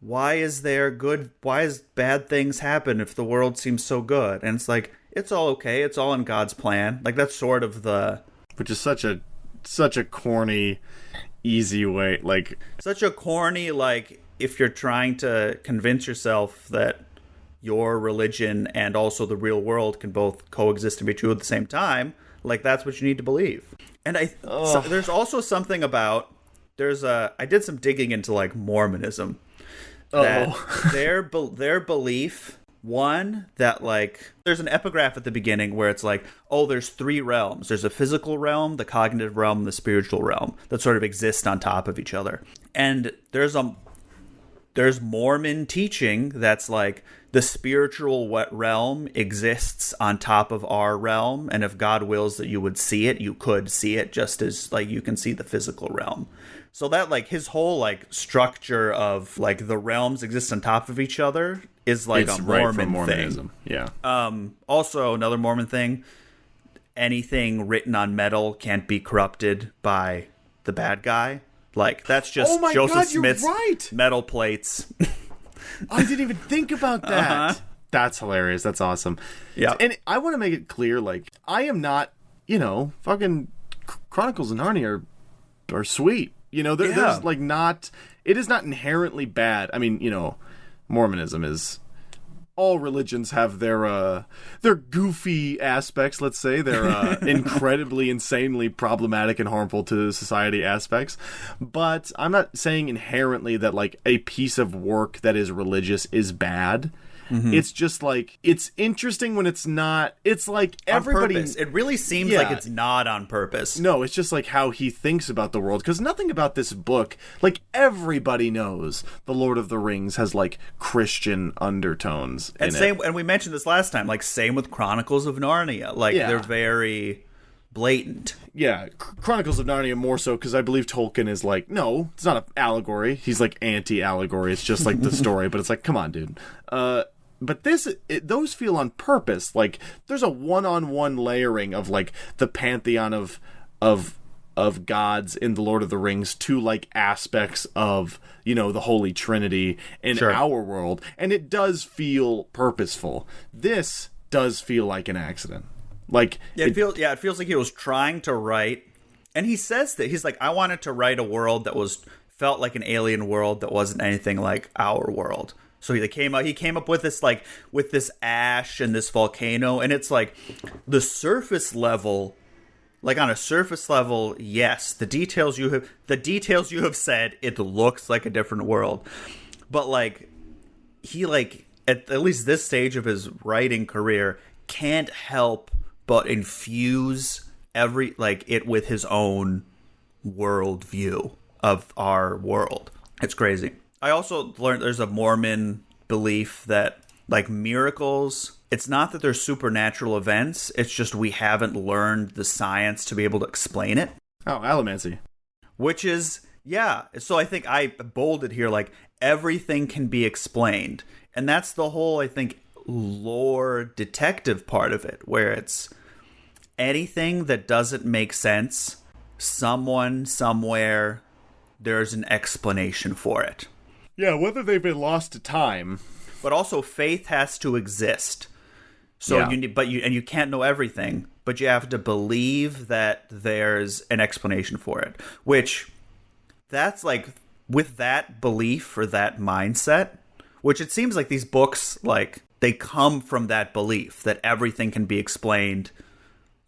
why is bad things happen if the world seems so good? And it's like, it's all okay. It's all in God's plan. Like that's sort of which is such a corny, easy way. Like, such a corny, like, if you're trying to convince yourself that your religion and also the real world can both coexist and be true at the same time, like, that's what you need to believe. And so there's also something about, I did some digging into, like, Mormonism. That their belief, one, that, like, there's an epigraph at the beginning where it's like, oh, there's three realms. There's a physical realm, the cognitive realm, and the spiritual realm that sort of exist on top of each other. And there's Mormon teaching that's like, the spiritual realm exists on top of our realm, and if God wills that you would see it, you could see it just as, like, you can see the physical realm. So that, like, his whole, like, structure of, like, the realms exist on top of each other is, like, it's a right Mormon from Mormonism. thing. Yeah. Also, another Mormon thing, anything written on metal can't be corrupted by the bad guy. Like, that's just Joseph Smith's metal plates. I didn't even think about that. Uh-huh. That's hilarious. That's awesome. Yeah. And I want to make it clear, like, I am not, fucking Chronicles of Narnia are sweet. There's, like, not... It is not inherently bad. I mean, Mormonism is... All religions have their goofy aspects, let's say. Their incredibly, insanely problematic and harmful to society aspects. But I'm not saying inherently that, like, a piece of work that is religious is bad. Mm-hmm. It's just, like, it's interesting when it's not. It's like everybody... On purpose. It really seems like it's not on purpose. No, it's just, like, how he thinks about the world. Because nothing about this book... Like, everybody knows The Lord of the Rings has, like, Christian undertones in it. And we mentioned this last time. Like, same with Chronicles of Narnia. Like, they're very blatant. Yeah, Chronicles of Narnia more so because I believe Tolkien is like, no, it's not an allegory. He's, like, anti-allegory. It's just, like, the story. But it's like, come on, dude. But those feel on purpose. Like, there's a one-on-one layering of, like, the pantheon of gods in The Lord of the Rings to, like, aspects of, the Holy Trinity in our world. And it does feel purposeful. This does feel like an accident. Like, it feels like he was trying to write, and he says that he's like, I wanted to write a world that felt like an alien world that wasn't anything like our world. So he came up with this, like, with this ash and this volcano, and it's like the surface level, like, on a surface level, yes, the details you have said, it looks like a different world. But, like, he, like, at least this stage of his writing career, can't help but infuse it with his own worldview of our world. It's crazy. I also learned there's a Mormon belief that, like, miracles, it's not that they're supernatural events, it's just we haven't learned the science to be able to explain it. Oh, allomancy. Which is, so I think I bolded here, like, everything can be explained. And that's the whole, I think, lore detective part of it, where it's anything that doesn't make sense, someone, somewhere, there's an explanation for it. Yeah, whether they've been lost to time. But also faith has to exist. So you can't know everything, but you have to believe that there's an explanation for it. Which, that's like, with that belief or that mindset, which it seems like these books, like, they come from that belief that everything can be explained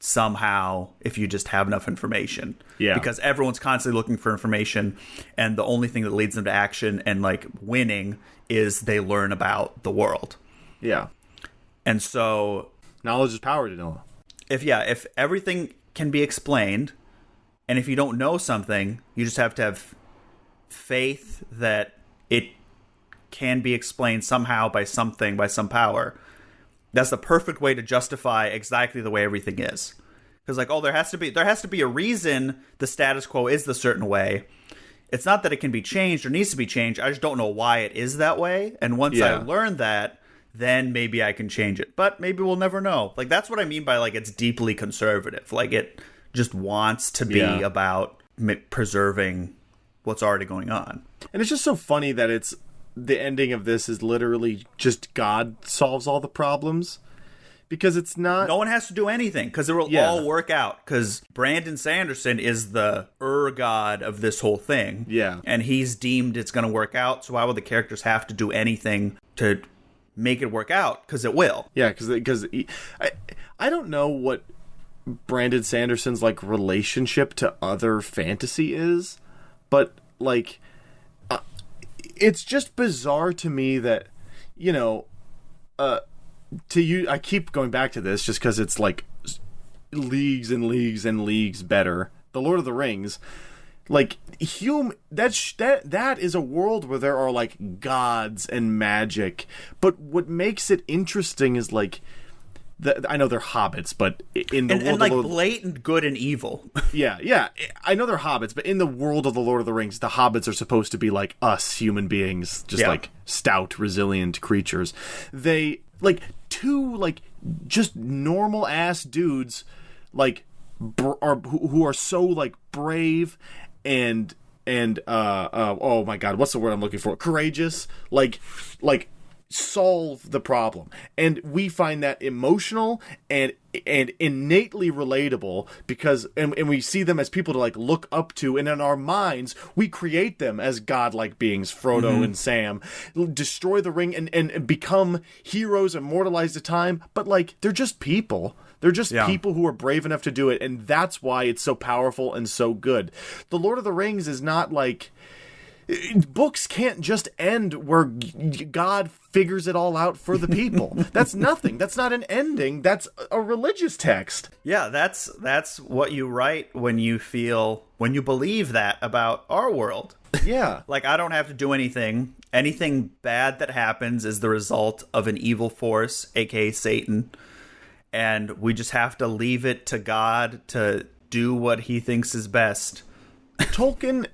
somehow if you just have enough information. Yeah. Because everyone's constantly looking for information, and the only thing that leads them to action and, like, winning is they learn about the world. Yeah. And so knowledge is power, Danylo. If everything can be explained, and if you don't know something, you just have to have faith that it can be explained somehow by something, by some power. That's the perfect way to justify exactly the way everything is. Because, like, there has to be a reason the status quo is the certain way. It's not that it can be changed or needs to be changed. I just don't know why it is that way. And once I learn that, then maybe I can change it. But maybe we'll never know. Like, that's what I mean by, like, it's deeply conservative. Like, it just wants to be about preserving what's already going on. And it's just so funny that the ending of this is literally just God solves all the problems. because it's not. No one has to do anything because it will all work out. Because Brandon Sanderson is the god of this whole thing. Yeah. And he's deemed it's going to work out. So why would the characters have to do anything to make it work out? Because it will. Yeah, because I don't know what Brandon Sanderson's like relationship to other fantasy is, but like it's just bizarre to me that, you know, to you, I keep going back to this just because it's like leagues and leagues and leagues better. The Lord of the Rings, like that is a world where there are like gods and magic, but what makes it interesting is like I know they're hobbits, but in the world and like of blatant good and evil. yeah, I know they're hobbits, but in the world of the Lord of the Rings, the hobbits are supposed to be like us human beings, just like stout, resilient creatures. They like two like just normal ass dudes, like who are so like brave and oh my god, what's the word I'm looking for? Courageous, like solve the problem, and we find that emotional and innately relatable because and we see them as people to like look up to, and in our minds we create them as godlike beings. Frodo and Sam destroy the ring and become heroes, immortalized to time, but like they're just people. They're just people who are brave enough to do it, and that's why it's so powerful and so good. The Lord of the Rings is not like books can't just end where God figures it all out for the people. That's nothing. That's not an ending. That's a religious text. Yeah, that's what you write when you believe that about our world. Yeah. Like, I don't have to do anything. Anything bad that happens is the result of an evil force, aka Satan. And we just have to leave it to God to do what he thinks is best. Tolkien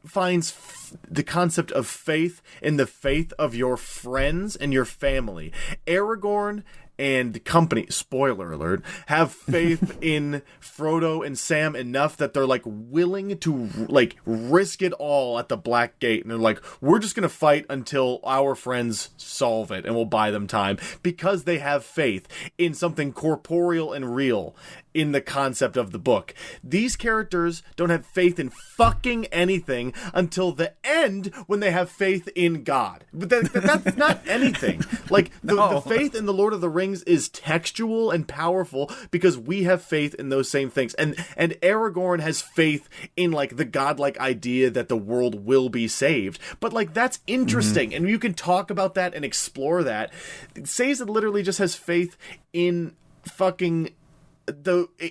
finds the concept of faith in the faith of your friends and your family. Aragorn and the company, spoiler alert, have faith in Frodo and Sam enough that they're like willing to like risk it all at the Black Gate, and they're like, we're just gonna fight until our friends solve it and we'll buy them time, because they have faith in something corporeal and real in the concept of the book. These characters don't have faith in fucking anything until the end, when they have faith in God. But that's not anything. Like the faith in the Lord of the Rings is textual and powerful because we have faith in those same things. And Aragorn has faith in like the godlike idea that the world will be saved. But like that's interesting, and you can talk about that and explore that. Sazed literally just has faith in fucking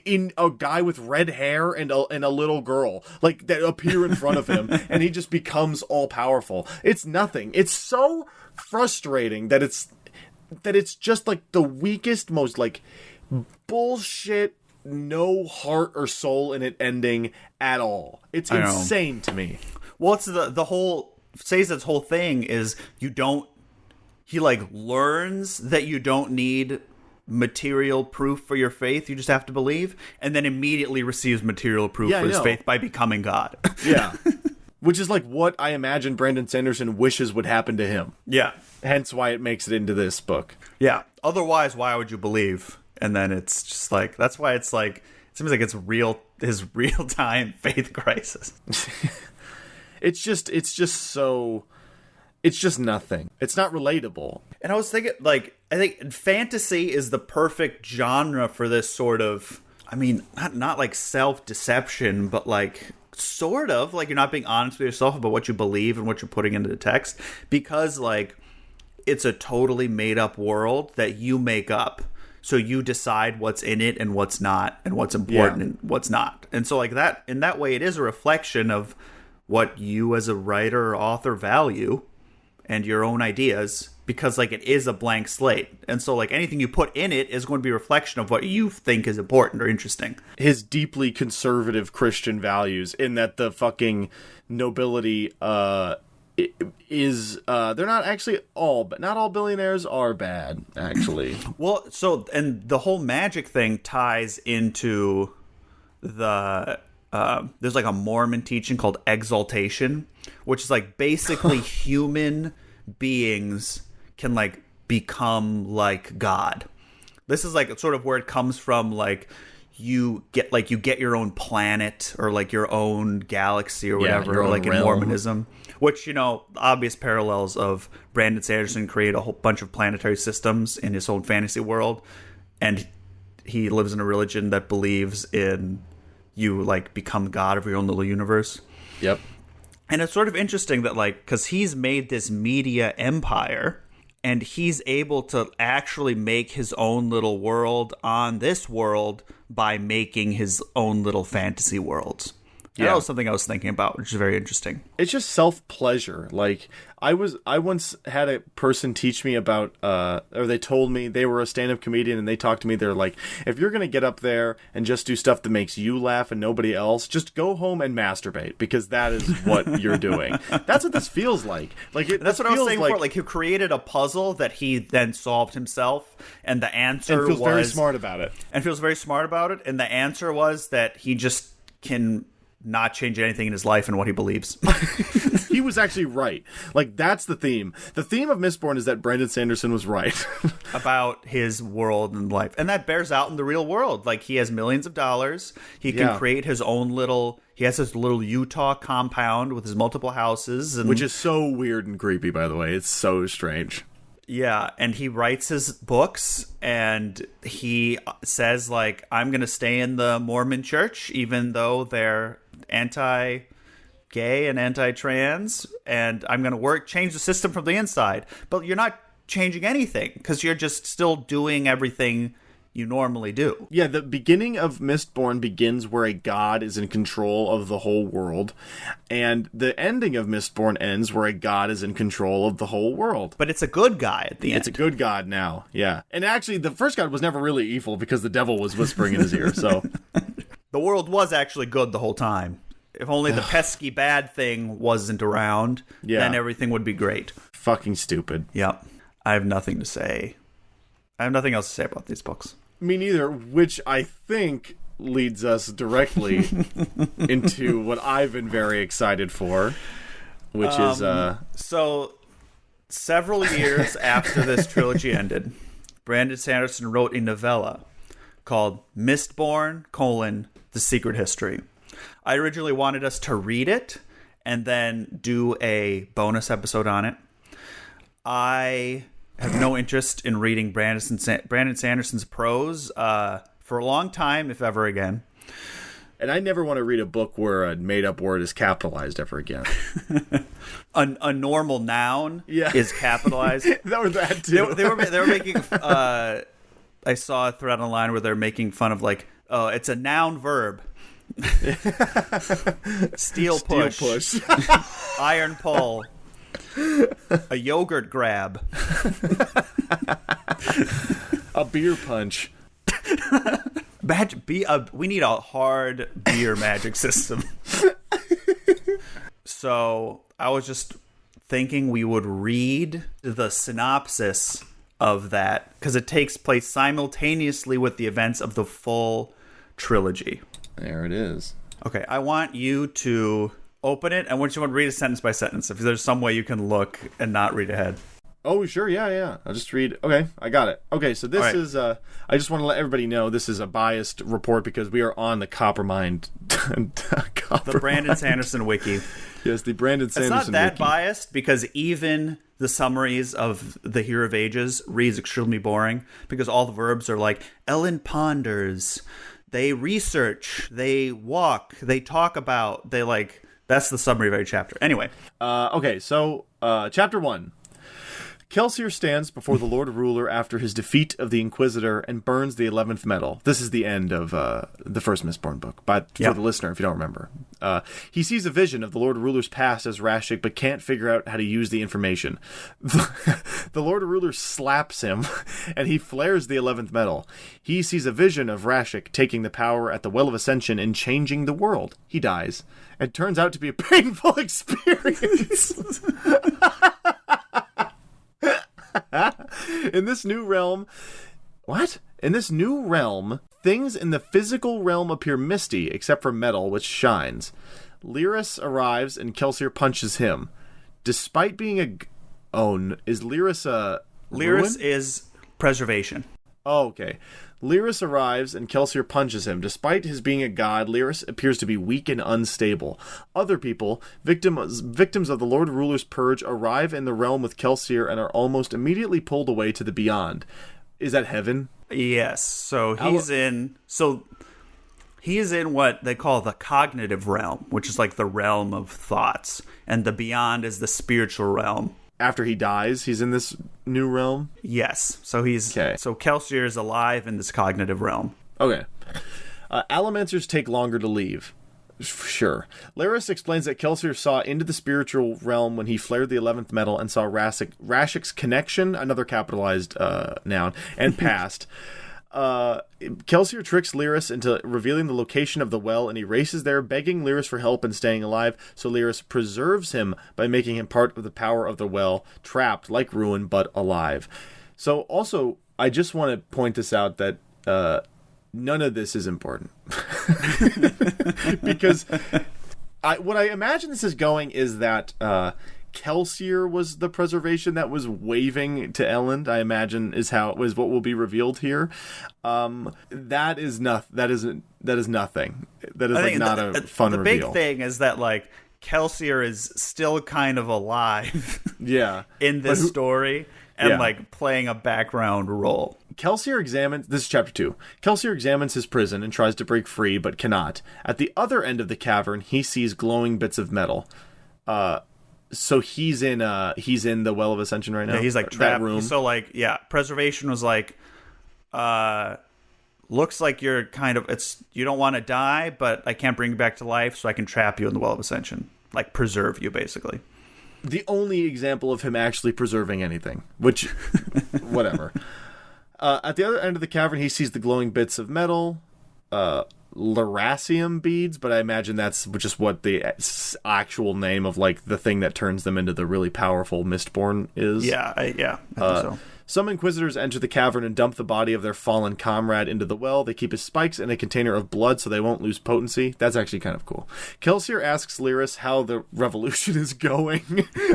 in a guy with red hair and a little girl like that appear in front of him, and he just becomes all powerful. It's nothing. It's so frustrating that it's just like the weakest, most like bullshit, no heart or soul in it ending at all. It's insane to me. Well, it's the whole Sazed's whole thing is he like learns that you don't need material proof for your faith, you just have to believe, and then immediately receives material proof for his faith by becoming God. Yeah. Which is like what I imagine Brandon Sanderson wishes would happen to him. Yeah. Hence why it makes it into this book. Yeah. Otherwise, why would you believe? And then it's just like, that's why it's like, it seems like it's his real-time faith crisis. It's just nothing. It's not relatable. And I was thinking, like, I think fantasy is the perfect genre for this sort of, I mean, not like self-deception, but like sort of like you're not being honest with yourself about what you believe and what you're putting into the text, because like it's a totally made up world that you make up. So you decide what's in it and what's not, and what's important and what's not. And so like that, in that way, it is a reflection of what you as a writer or author value and your own ideas, because like it is a blank slate. And so like anything you put in it is going to be a reflection of what you think is important or interesting. His deeply conservative Christian values, in that the fucking nobility is they're not actually but not all billionaires are bad, actually. Well, so, and the whole magic thing ties into the there's like a Mormon teaching called exaltation, which is like basically human beings can like become like God. This is like sort of where it comes from, like you get your own planet or like your own galaxy or whatever, your own like realm. in Mormonism, which, you know, obvious parallels of Brandon Sanderson created a whole bunch of planetary systems in his own fantasy world, and he lives in a religion that believes in you like become god of your own little universe. Yep. And it's sort of interesting that, like, because he's made this media empire and he's able to actually make his own little world on this world by making his own little fantasy worlds. Yeah. That was something I was thinking about, which is very interesting. It's just self-pleasure. Like, I once had a person teach me about, or they told me they were a stand-up comedian, and they talked to me. They're like, if you're going to get up there and just do stuff that makes you laugh and nobody else, just go home and masturbate, because that is what you're doing. That's what this feels like. That's what I was saying before. Like, he created a puzzle that he then solved himself, and the answer feels very smart about it. And feels very smart about it. And the answer was that he just can not change anything in his life and what he believes. He was actually right. Like, that's the theme. The theme of Mistborn is that Brandon Sanderson was right. About his world and life. And that bears out in the real world. Like, he has millions of dollars. He can create his own little... He has his little Utah compound with his multiple houses. And, which is so weird and creepy, by the way. It's so strange. Yeah, and he writes his books, and he says, like, I'm going to stay in the Mormon church, even though they're anti-gay and anti-trans, and I'm going to change the system from the inside. But you're not changing anything, because you're just still doing everything you normally do. Yeah, the beginning of Mistborn begins where a god is in control of the whole world, and the ending of Mistborn ends where a god is in control of the whole world. But it's a good guy at the end. It's a good god now, yeah. And actually, the first god was never really evil because the devil was whispering in his ear, so... The world was actually good the whole time. If only the pesky bad thing wasn't around, then everything would be great. Fucking stupid. Yep. I have nothing to say. I have nothing else to say about these books. Me neither, which I think leads us directly into what I've been very excited for, which is... So, several years after this trilogy ended, Brandon Sanderson wrote a novella called Mistborn, The Secret History. I originally wanted us to read it and then do a bonus episode on it. I have no interest in reading Brandon Sanderson's prose for a long time, if ever again. And I never want to read a book where a made-up word is capitalized ever again. A normal noun is capitalized. that too. They were making... I saw a thread online where they're making fun of, like, it's a noun verb. Steel push. Iron pull. A yogurt grab. A beer punch. We need a hard beer magic system. So I was just thinking we would read the synopsis of that, because it takes place simultaneously with the events of the full trilogy. There it is. Okay, I want you to open it. I want you to read it sentence by sentence. If there's some way you can look and not read ahead. Oh, sure, yeah. I'll just read. Okay, I got it. Okay, so this is, I just want to let everybody know this is a biased report because we are on the Coppermind. The Brandon Sanderson wiki. Yes, the Brandon Sanderson wiki. It's not that biased, because even the summaries of the Hero of Ages reads extremely boring, because all the verbs are like, Ellen ponders, they research, they walk, they talk about, they like... That's the summary of every chapter. Anyway. Okay, so chapter 1. Kelsier stands before the Lord Ruler after his defeat of the Inquisitor and burns the 11th metal. This is the end of the first Mistborn book, but for the listener, if you don't remember. He sees a vision of the Lord Ruler's past as Rashik, but can't figure out how to use the information. The Lord Ruler slaps him, and he flares the 11th metal. He sees a vision of Rashik taking the power at the Well of Ascension and changing the world. He dies. It turns out to be a painful experience. In this new realm... What? In this new realm, things in the physical realm appear misty, except for metal, which shines. Lyris arrives, and Kelsier punches him. Despite being a... Oh, is Lyris a... Lyris is preservation. Oh, okay. Lyris arrives and Kelsier punches him. Despite his being a god, Lyris appears to be weak and unstable. Other people, victims of the Lord Ruler's Purge, arrive in the realm with Kelsier and are almost immediately pulled away to the beyond. Is that heaven? Yes. So he's in what they call the cognitive realm, which is like the realm of thoughts, and the beyond is the spiritual realm. After he dies, he's in this new realm? Yes. So so Kelsier is alive in this cognitive realm. Okay. Allomancers take longer to leave. Sure. Lyris explains that Kelsier saw into the spiritual realm when he flared the 11th metal and saw Rashik's connection, another capitalized noun, and passed. Kelsier tricks Lyris into revealing the location of the well, and he races there, begging Lyris for help in staying alive, so Lyris preserves him by making him part of the power of the well, trapped like Ruin, but alive. So, also, I just want to point this out that none of this is important. Because what I imagine this is going is that Kelsier was the preservation that was waving to Elend, I imagine is what will be revealed here. That is nothing. That is nothing. That is like not a fun reveal. The big thing is that like Kelsier is still kind of alive. Yeah. In this story and like playing a background role. Kelsier examines, this is chapter 2. Kelsier examines his prison and tries to break free, but cannot. At the other end of the cavern, he sees glowing bits of metal. So he's in the Well of Ascension right now. Yeah, he's like trapped. Room. So like, preservation was like, looks like you're kind of you don't want to die, but I can't bring you back to life, so I can trap you in the Well of Ascension, like preserve you basically. The only example of him actually preserving anything, which, whatever. At the other end of the cavern, he sees the glowing bits of metal. Lerasium beads, but I imagine that's just what the actual name of like the thing that turns them into the really powerful Mistborn is. I think so. Some Inquisitors enter the cavern and dump the body of their fallen comrade into the well. They keep his spikes in a container of blood so they won't lose potency. That's actually kind of cool. Kelsier asks Lyris how the revolution is going,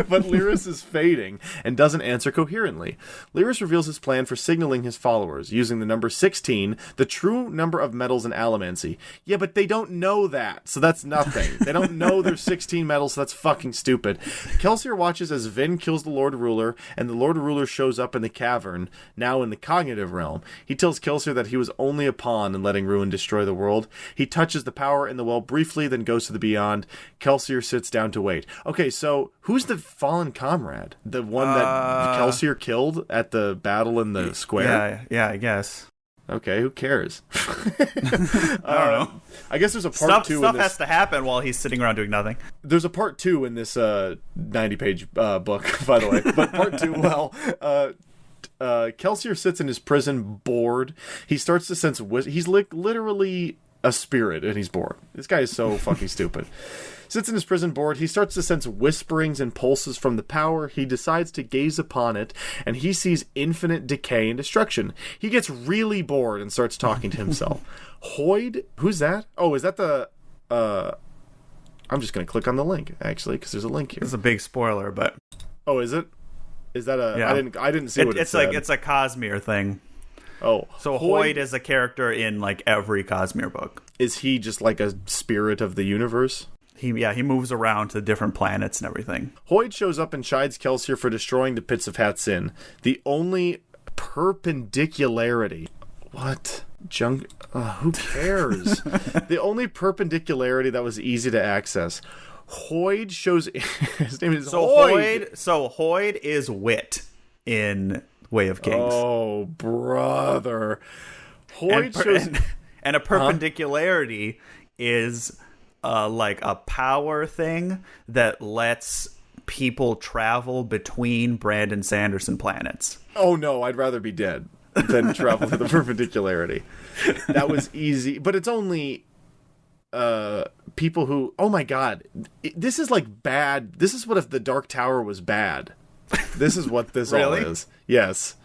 but Lyris is fading and doesn't answer coherently. Lyris reveals his plan for signaling his followers, using the number 16, the true number of metals in allomancy. Yeah, but they don't know that, so that's nothing. They don't know there's 16 metals, so that's fucking stupid. Kelsier watches as Vin kills the Lord Ruler, and the Lord Ruler shows up in the cavern, now in the cognitive realm. He tells Kelsier that he was only a pawn in letting Ruin destroy the world. He touches the power in the well briefly, then goes to the beyond. Kelsier sits down to wait. Okay, so who's the fallen comrade? The one that Kelsier killed at the battle in the square? Yeah, I guess. Okay, who cares? I don't know. I guess there's a part 2 Stuff has to happen while he's sitting around doing nothing. There's a part 2 in this 90-page book, by the way. But part 2, Kelsier sits in his prison bored. He starts to sense he's like literally a spirit and he's bored. This guy is so fucking stupid. Sits in his prison bored. He starts to sense whisperings and pulses from the power. He decides to gaze upon it, and he sees infinite decay and destruction. He gets really bored and starts talking to himself. Hoid? Who's that? Oh, is that the... I'm just going to click on the link, actually, because there's a link here. It's a big spoiler, but... Oh, is it? Is that a... Yeah. I didn't see what it said. It's a Cosmere thing. Oh. So Hoid is a character in, like, every Cosmere book. Is he just like a spirit of the universe? He moves around to different planets and everything. Hoid shows up and chides Kelsier for destroying the pits of Hatsin. The only perpendicularity... What? Junk... who cares? The only perpendicularity that was easy to access. Hoid shows... His name is Hoid. Hoid is wit in Way of Kings. Oh, brother. Hoid shows... And a perpendicularity is... like a power thing that lets people travel between Brandon Sanderson planets. Oh no, I'd rather be dead than travel to the perpendicularity. That was easy, but it's only people who... Oh my god, this is like bad. This is what if the Dark Tower was bad. This is what this really? All is. Yes.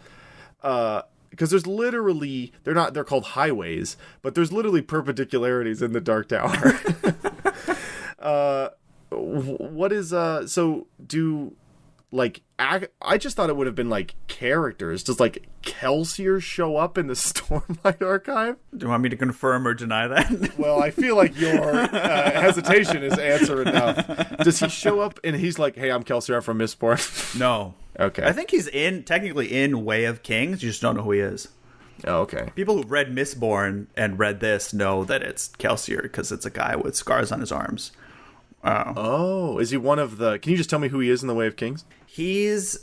Because there's literally... They're called highways, but there's literally perpendicularities in the Dark Tower. What is... So, do like, I just thought it would have been, like, characters. Does, like, Kelsier show up in the Stormlight Archive? Do you want me to confirm or deny that? Well, I feel like your hesitation is answer enough. Does he show up and he's like, hey, I'm Kelsier, I'm from Mistborn? No. Okay. I think he's technically in Way of Kings, you just don't know who he is. Oh, okay. People who've read Mistborn and read this know that it's Kelsier because it's a guy with scars on his arms. Oh, is he one of the... Can you just tell me who he is in the Way of Kings? He's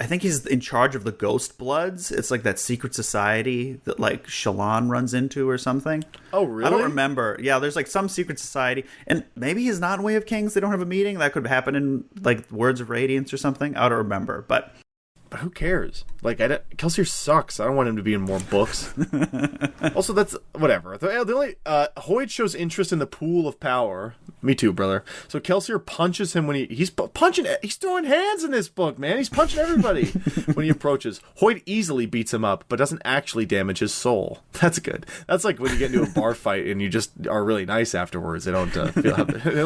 I think he's in charge of the Ghost Bloods. It's like that secret society that like Shallan runs into or something. Oh, really? I don't remember. Yeah, there's like some secret society. And maybe he's not in Way of Kings. They don't have a meeting. That could happen in like Words of Radiance or something. I don't remember. But who cares? Like, Kelsier sucks. I don't want him to be in more books. Also, that's whatever. The only Hoid shows interest in the pool of power. Me too, brother. So Kelsier punches him when he's punching. He's throwing hands in this book, man. He's punching everybody when he approaches. Hoid easily beats him up, but doesn't actually damage his soul. That's good. That's like when you get into a bar fight and you just are really nice afterwards. They don't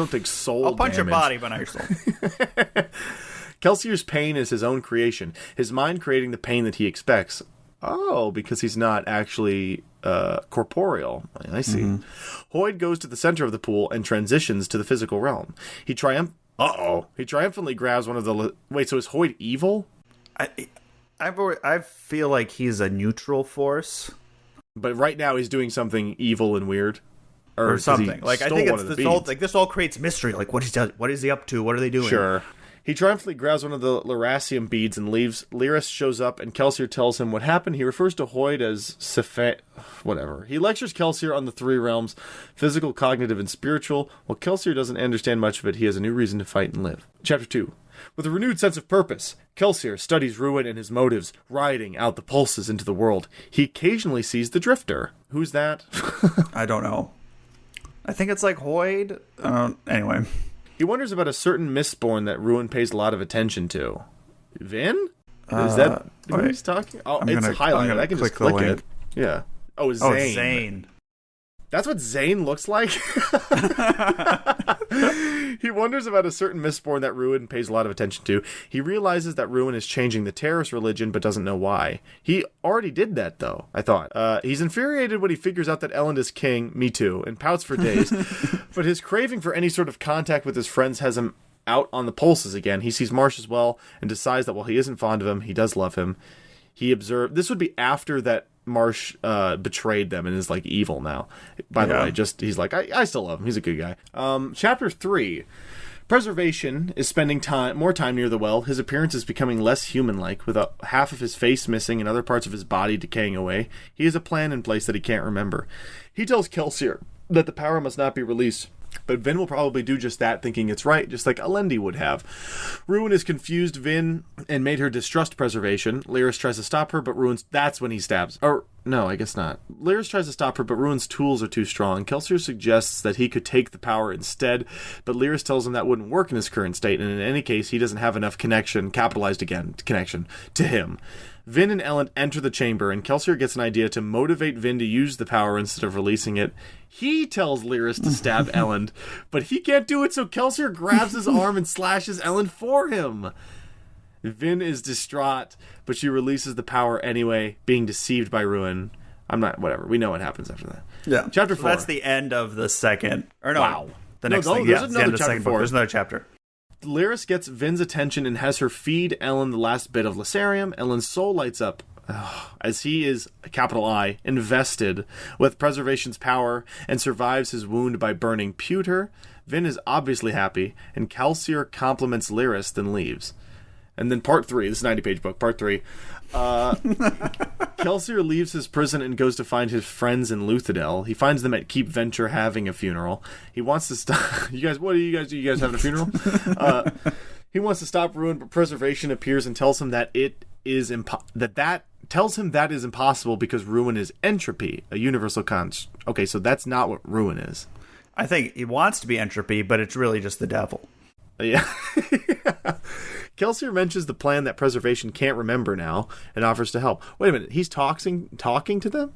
take soul. I'll punch damage. your body, but not your soul. Kelsier's pain is his own creation, his mind creating the pain that he expects. Oh, because he's not actually corporeal. I see. Mm-hmm. Hoid goes to the center of the pool and transitions to the physical realm. He triumphantly grabs one of the... Wait, so is Hoid evil? I feel like he's a neutral force. But right now he's doing something evil and weird. Or something. Like, I think it's this all creates mystery. Like, what is he up to? What are they doing? Sure. He triumphantly grabs one of the Lerasium beads and leaves. Lyris shows up, and Kelsier tells him what happened. He refers to Hoid as whatever. He lectures Kelsier on the three realms, physical, cognitive, and spiritual. While Kelsier doesn't understand much of it, he has a new reason to fight and live. Chapter 2. With a renewed sense of purpose, Kelsier studies Ruin and his motives, riding out the pulses into the world. He occasionally sees the Drifter. Who's that? I don't know. I think it's like Hoid. Anyway. He wonders about a certain Mistborn that Ruin pays a lot of attention to. Vin? Is that who he's talking? Oh, it's highlighted. I can just click it. Yeah. Oh, Zane. Oh, Zane. That's what Zane looks like? He wonders about a certain Mistborn that Ruin pays a lot of attention to. He realizes that Ruin is changing the Terrace religion, but doesn't know why. He already did that, though, I thought. He's infuriated when he figures out that Elend is king, me too, and pouts for days. But his craving for any sort of contact with his friends has him out on the pulses again. He sees Marsh as well, and decides that while he isn't fond of him, he does love him. He observed... This would be after that Marsh betrayed them and is like evil now. By the way, he's like, I still love him. He's a good guy. Chapter 3. Preservation is spending more time near the well. His appearance is becoming less human-like, with half of his face missing and other parts of his body decaying away. He has a plan in place that he can't remember. He tells Kelsier that the power must not be released. But Vin will probably do just that, thinking it's right, just like Alendi would have. Ruin has confused Vin and made her distrust preservation. Lyris tries to stop her, but that's when he stabs. Or, no, I guess not. Lyris tries to stop her, but Ruin's tools are too strong. Kelsier suggests that he could take the power instead, but Lyris tells him that wouldn't work in his current state, and in any case, he doesn't have enough connection to him. Vin and Elend enter the chamber, and Kelsier gets an idea to motivate Vin to use the power instead of releasing it. He tells Lyris to stab Elend, but he can't do it, so Kelsier grabs his arm and slashes Elend for him. Vin is distraught, but she releases the power anyway, being deceived by Ruin. Whatever. We know what happens after that. Yeah. Chapter 4. That's the end of the second. Or no. Wow. The next thing. There's Yeah, another the end of the chapter second 4. book. There's another chapter. Lyris gets Vin's attention and has her feed Elend the last bit of Lacerium. Elend's soul lights up as he is, capital I, invested with preservation's power and survives his wound by burning pewter. Vin is obviously happy, and Kelsier compliments Lyris, then leaves. And then part 3, this is a 90-page book, part 3. Kelsier leaves his prison and goes to find his friends in Luthadel. He finds them at Keep Venture having a funeral. He wants to stop... You guys having a funeral? He wants to stop Ruin, but Preservation appears and tells him that it is tells him that is impossible because Ruin is entropy, a universal constant. Okay, so that's not what Ruin is. I think he wants to be entropy, but it's really just the devil. Yeah. Kelsier mentions the plan that Preservation can't remember now and offers to help. Wait a minute, he's talking to them?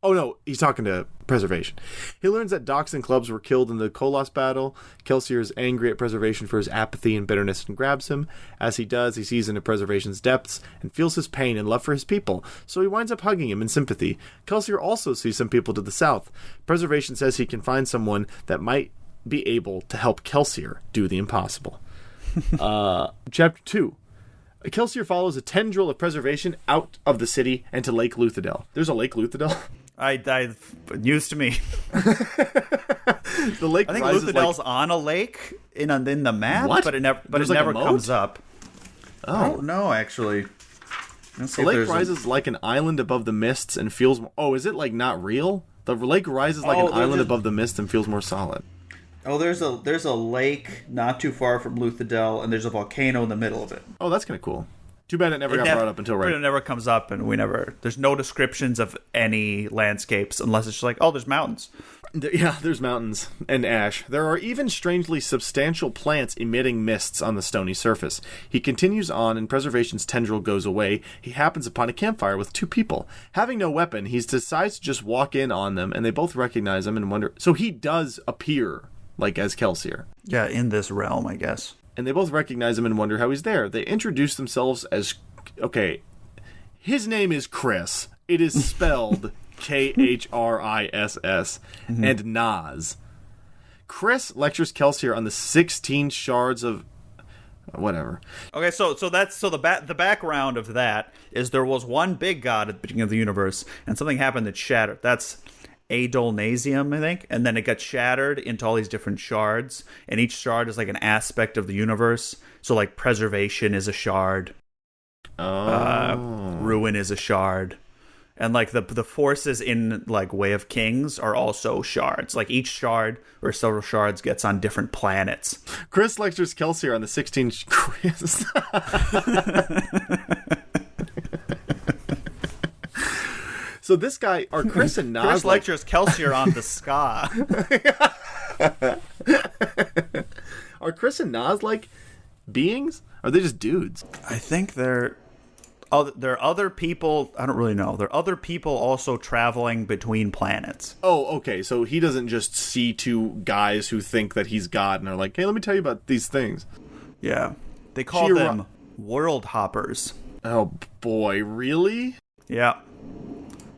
Oh, no, he's talking to Preservation. He learns that Dox and Clubs were killed in the Kolos battle. Kelsier is angry at Preservation for his apathy and bitterness and grabs him. As he does, he sees into Preservation's depths and feels his pain and love for his people, so he winds up hugging him in sympathy. Kelsier also sees some people to the south. Preservation says he can find someone that might be able to help Kelsier do the impossible. Chapter 2. Kelsier follows a tendril of Preservation out of the city and to Lake Luthadel. There's a Lake Luthadel? News to me. The lake. I think Luthadel's on a lake in the map, What? but it never comes up. Oh no, actually. The lake rises like an island above the mists and feels. Oh, is it like not real? The lake rises like an island above the mist and feels more solid. Oh, there's a lake not too far from Luthadel, and there's a volcano in the middle of it. Oh, that's kind of cool. Too bad it never got brought up until right. It never comes up, and there's no descriptions of any landscapes unless it's just like, oh, there's mountains. Yeah, there's mountains and ash. There are even strangely substantial plants emitting mists on the stony surface. He continues on, and Preservation's tendril goes away. He happens upon a campfire with two people. Having no weapon, he decides to just walk in on them, and they both recognize him and wonder. So he does appear, like, as Kelsier. Yeah, in this realm, I guess. And they both recognize him and wonder how he's there. They introduce themselves as... Okay, his name is Chris. It is spelled Khriss, and Nas. Chris lectures Kelsier on the 16 shards of... Whatever. Okay, so the background of that is there was one big god at the beginning of the universe, and something happened that shattered. That's Adolnasium, I think, and then it got shattered into all these different shards, and each shard is like an aspect of the universe. So like Preservation is a shard, Ruin is a shard, and like the forces in like Way of Kings are also shards. Like each shard or several shards gets on different planets. Chris lectures Kelsier on the 16 Chris. So this guy, are Chris and Nas... Chris lectures Kelsier on the ska. Are Chris and Nas like beings? Or are they just dudes? I think they're other people. I don't really know. There are other people also traveling between planets. Oh, okay. So he doesn't just see two guys who think that he's God and are like, hey, let me tell you about these things. Yeah. They call them world hoppers. Oh, boy. Really? Yeah.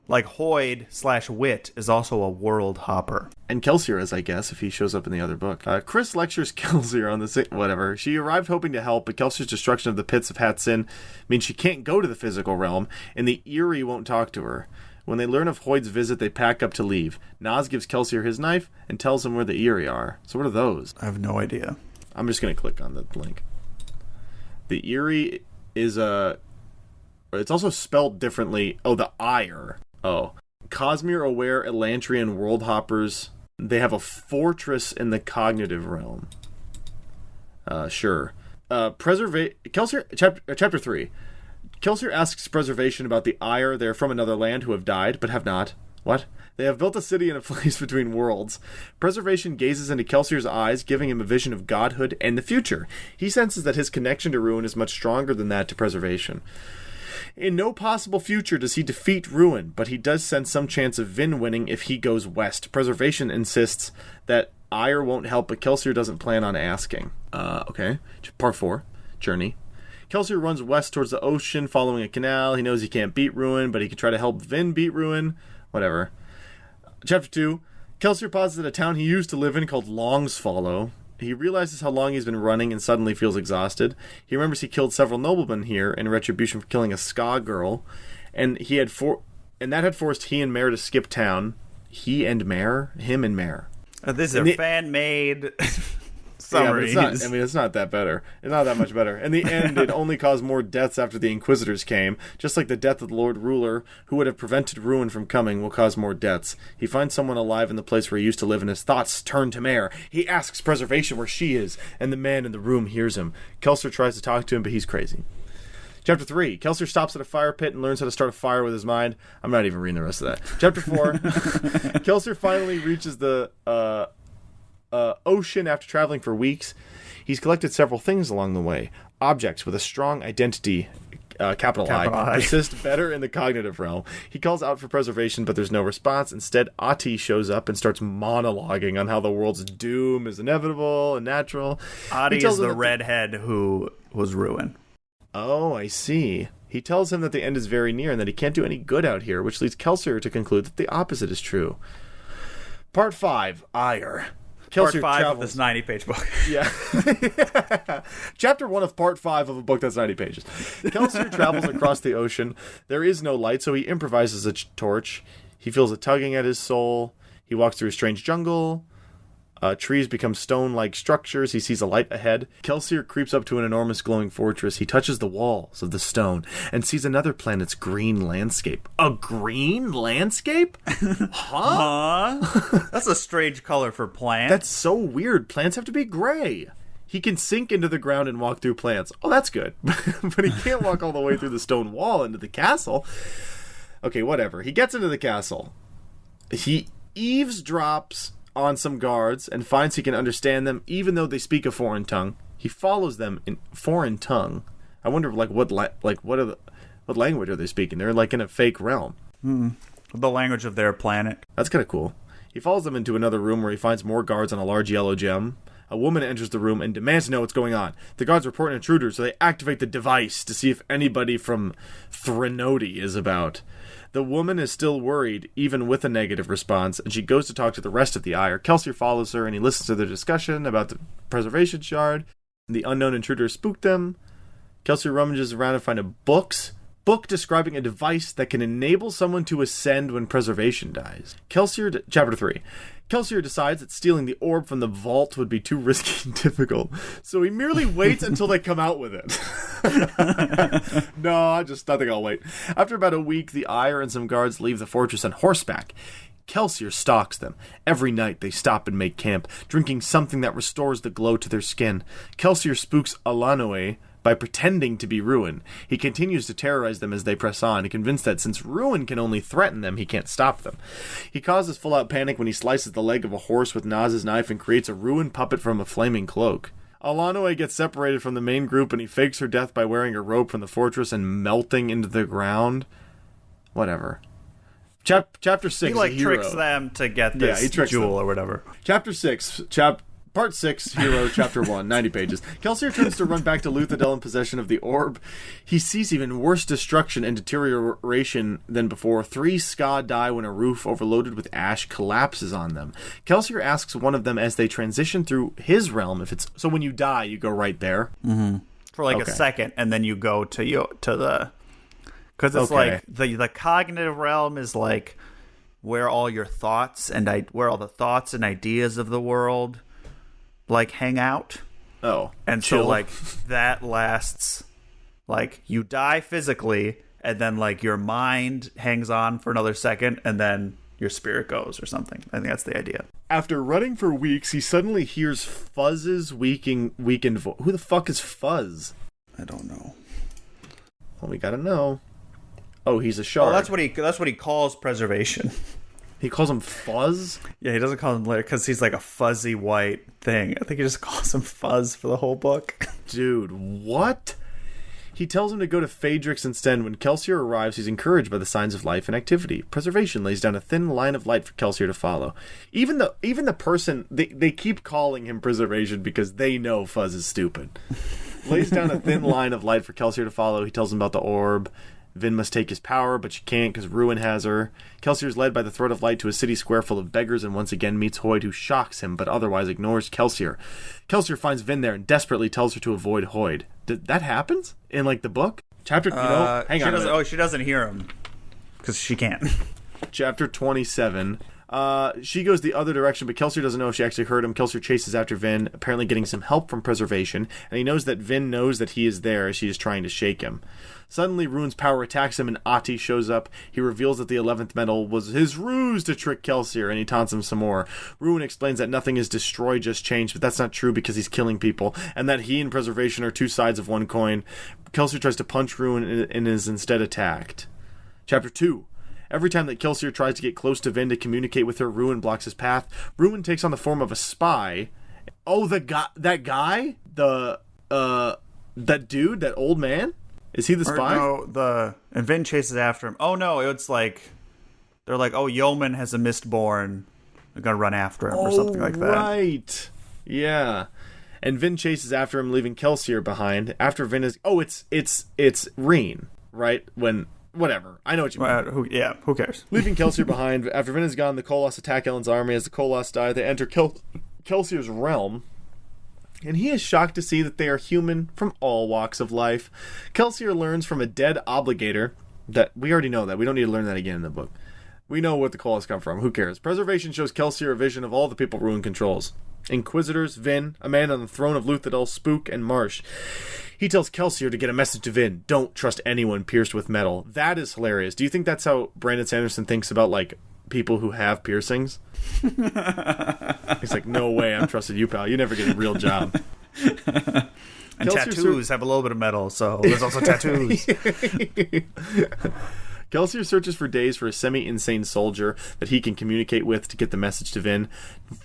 Like Hoid/Wit is also a world hopper. And Kelsier is, I guess, if he shows up in the other book. Chris lectures Kelsier on the... Whatever. She arrived hoping to help, but Kelsier's destruction of the pits of Hatsin means she can't go to the physical realm, and the Eerie won't talk to her. When they learn of Hoid's visit, they pack up to leave. Nas gives Kelsier his knife and tells him where the Eerie are. So what are those? I have no idea. I'm just going to click on the link. The Eerie is a... It's also spelled differently. Oh, the Ire. Oh. Cosmere-aware Elantrian world hoppers. They have a fortress in the cognitive realm. Sure. Kelsier, chapter 3. Kelsier asks Preservation about the Ire. They are from another land who have died, but have not. What? They have built a city in a place between worlds. Preservation gazes into Kelsier's eyes, giving him a vision of godhood and the future. He senses that his connection to Ruin is much stronger than that to Preservation. In no possible future does he defeat Ruin, but he does sense some chance of Vin winning if he goes west. Preservation insists that Ire won't help, but Kelsier doesn't plan on asking. Okay. Part 4. Journey. Kelsier runs west towards the ocean, following a canal. He knows he can't beat Ruin, but he can try to help Vin beat Ruin. Whatever. Chapter 2. Kelsier pauses at a town he used to live in called Longsfollow. He realizes how long he's been running and suddenly feels exhausted. He remembers he killed several noblemen here in retribution for killing a ska girl, and that had forced he and Mare to skip town. Him and Mare. These are fan-made summaries. Yeah, it's not that better. It's not that much better. In the end, it only caused more deaths after the Inquisitors came. Just like the death of the Lord Ruler, who would have prevented Ruin from coming, will cause more deaths. He finds someone alive in the place where he used to live, and his thoughts turn to Mare. He asks Preservation where she is, and the man in the room hears him. Kelsier tries to talk to him, but he's crazy. Chapter 3. Kelsier stops at a fire pit and learns how to start a fire with his mind. I'm not even reading the rest of that. Chapter 4. Kelsier finally reaches the ocean after traveling for weeks. He's collected several things along the way. Objects with a strong identity capital I, persist better in the cognitive realm. He calls out for preservation, but there's no response. Instead, Ati shows up and starts monologuing on how the world's doom is inevitable and natural. Ati is the redhead who was Ruin. Oh, I see. He tells him that the end is very near and that he can't do any good out here, which leads Kelsier to conclude that the opposite is true. Part 5, Ire. Kelsier Part 5 of this 90-page book. Yeah. Chapter 1 of Part 5 of a book that's 90 pages. Kelsier travels across the ocean. There is no light, so he improvises a torch. He feels a tugging at his soul. He walks through a strange jungle. Trees become stone-like structures. He sees a light ahead. Kelsier creeps up to an enormous glowing fortress. He touches the walls of the stone and sees another planet's green landscape. A green landscape? Huh? That's a strange color for plants. That's so weird. Plants have to be gray. He can sink into the ground and walk through plants. Oh, that's good. But he can't walk all the way through the stone wall into the castle. Okay, whatever. He gets into the castle. He eavesdrops on some guards and finds he can understand them even though they speak a foreign tongue. He follows them in foreign tongue. I wonder what language are they speaking? They're like in a fake realm. The language of their planet. That's kind of cool. He follows them into another room where he finds more guards on a large yellow gem. A woman enters the room and demands to know what's going on. The guards report an intruder, so they activate the device to see if anybody from Threnody is about. The woman is still worried, even with a negative response, and she goes to talk to the rest of the Ire. Kelsier follows her, and he listens to their discussion about the preservation shard. The unknown intruder spooked them. Kelsier rummages around and finds a book describing a device that can enable someone to ascend when preservation dies. Chapter 3. Kelsier decides that stealing the orb from the vault would be too risky and difficult, so he merely waits until they come out with it. No, I think I'll wait. After about a week, the Ire and some guards leave the fortress on horseback. Kelsier stalks them. Every night they stop and make camp, drinking something that restores the glow to their skin. Kelsier spooks Alanoe by pretending to be Ruin. He continues to terrorize them as they press on, convinced that since Ruin can only threaten them, he can't stop them. He causes full-out panic when he slices the leg of a horse with Naz's knife and creates a Ruin puppet from a flaming cloak. Alanoe gets separated from the main group and he fakes her death by wearing a rope from the fortress and melting into the ground. Whatever. Chapter 6. He tricks them to get this jewel or whatever. Chapter 6. Part 6, Hero, Chapter 1, 90 pages. Kelsier turns to run back to Luthadel in possession of the orb. He sees even worse destruction and deterioration than before. 3 Ska die when a roof overloaded with ash collapses on them. Kelsier asks one of them as they transition through his realm if it's... So when you die, you go right there? Mm-hmm. For a second, and then you go to the... Because it's like the cognitive realm is like where all your thoughts and where all the thoughts and ideas of the world hang out. Oh, and chill. So that lasts. You die physically, and then your mind hangs on for another second, and then your spirit goes or something. I think that's the idea. After running for weeks, he suddenly hears Fuzz's weakened voice. Who the fuck is Fuzz? I don't know. Well, we gotta know. Oh, he's a shard. Oh, that's what he calls preservation. He calls him Fuzz? Yeah, he doesn't call him later because he's like a fuzzy white thing. I think he just calls him Fuzz for the whole book. Dude, what? He tells him to go to Phaedrix instead. When Kelsier arrives, he's encouraged by the signs of life and activity. Preservation lays down a thin line of light for Kelsier to follow. Even the person, they keep calling him Preservation because they know Fuzz is stupid. Lays down a thin line of light for Kelsier to follow. He tells him about the orb. Vin must take his power, but she can't because Ruin has her. Kelsier is led by the thread of light to a city square full of beggars and once again meets Hoid, who shocks him but otherwise ignores Kelsier. Kelsier finds Vin there and desperately tells her to avoid Hoid. That happens in the book? Chapter, hang on. She doesn't hear him because she can't. Chapter 27. She goes the other direction, but Kelsier doesn't know if she actually heard him. Kelsier chases after Vin, apparently getting some help from Preservation, and he knows that Vin knows that he is there as she is trying to shake him. Suddenly, Ruin's power attacks him, and Ati shows up. He reveals that the 11th metal was his ruse to trick Kelsier, and he taunts him some more. Ruin explains that nothing is destroyed, just changed, but that's not true because he's killing people, and that he and Preservation are two sides of one coin. Kelsier tries to punch Ruin and is instead attacked. Chapter 2. Every time that Kelsier tries to get close to Vin to communicate with her, Ruin blocks his path. Ruin takes on the form of a spy. Oh, that guy? That dude? That old man? Is he the spy? No, and Vin chases after him. Oh no, it's like they're like, oh, Yeoman has a Mistborn. We're gonna run after him or something like that. Right. Yeah. And Vin chases after him, leaving Kelsier behind. After Vin is it's Reen, right? Whatever. I know what you mean. Who cares? Leaving Kelsier behind. After Vin is gone, the Koloss attack Elend's army. As the Koloss die, they enter Kelsier's realm. And he is shocked to see that they are human from all walks of life. Kelsier learns from a dead obligator that we already know that. We don't need to learn that again in the book. We know what the Koloss come from. Who cares? Preservation shows Kelsier a vision of all the people Ruin controls. Inquisitors, Vin, a man on the throne of Luthadel, Spook, and Marsh. He tells Kelsier to get a message to Vin. Don't trust anyone pierced with metal. That is hilarious. Do you think that's how Brandon Sanderson thinks about, like, people who have piercings? He's like, no way I'm trusted you, pal. You never get a real job. And tattoos have a little bit of metal, so there's also tattoos. Kelsier searches for days for a semi-insane soldier that he can communicate with to get the message to Vin.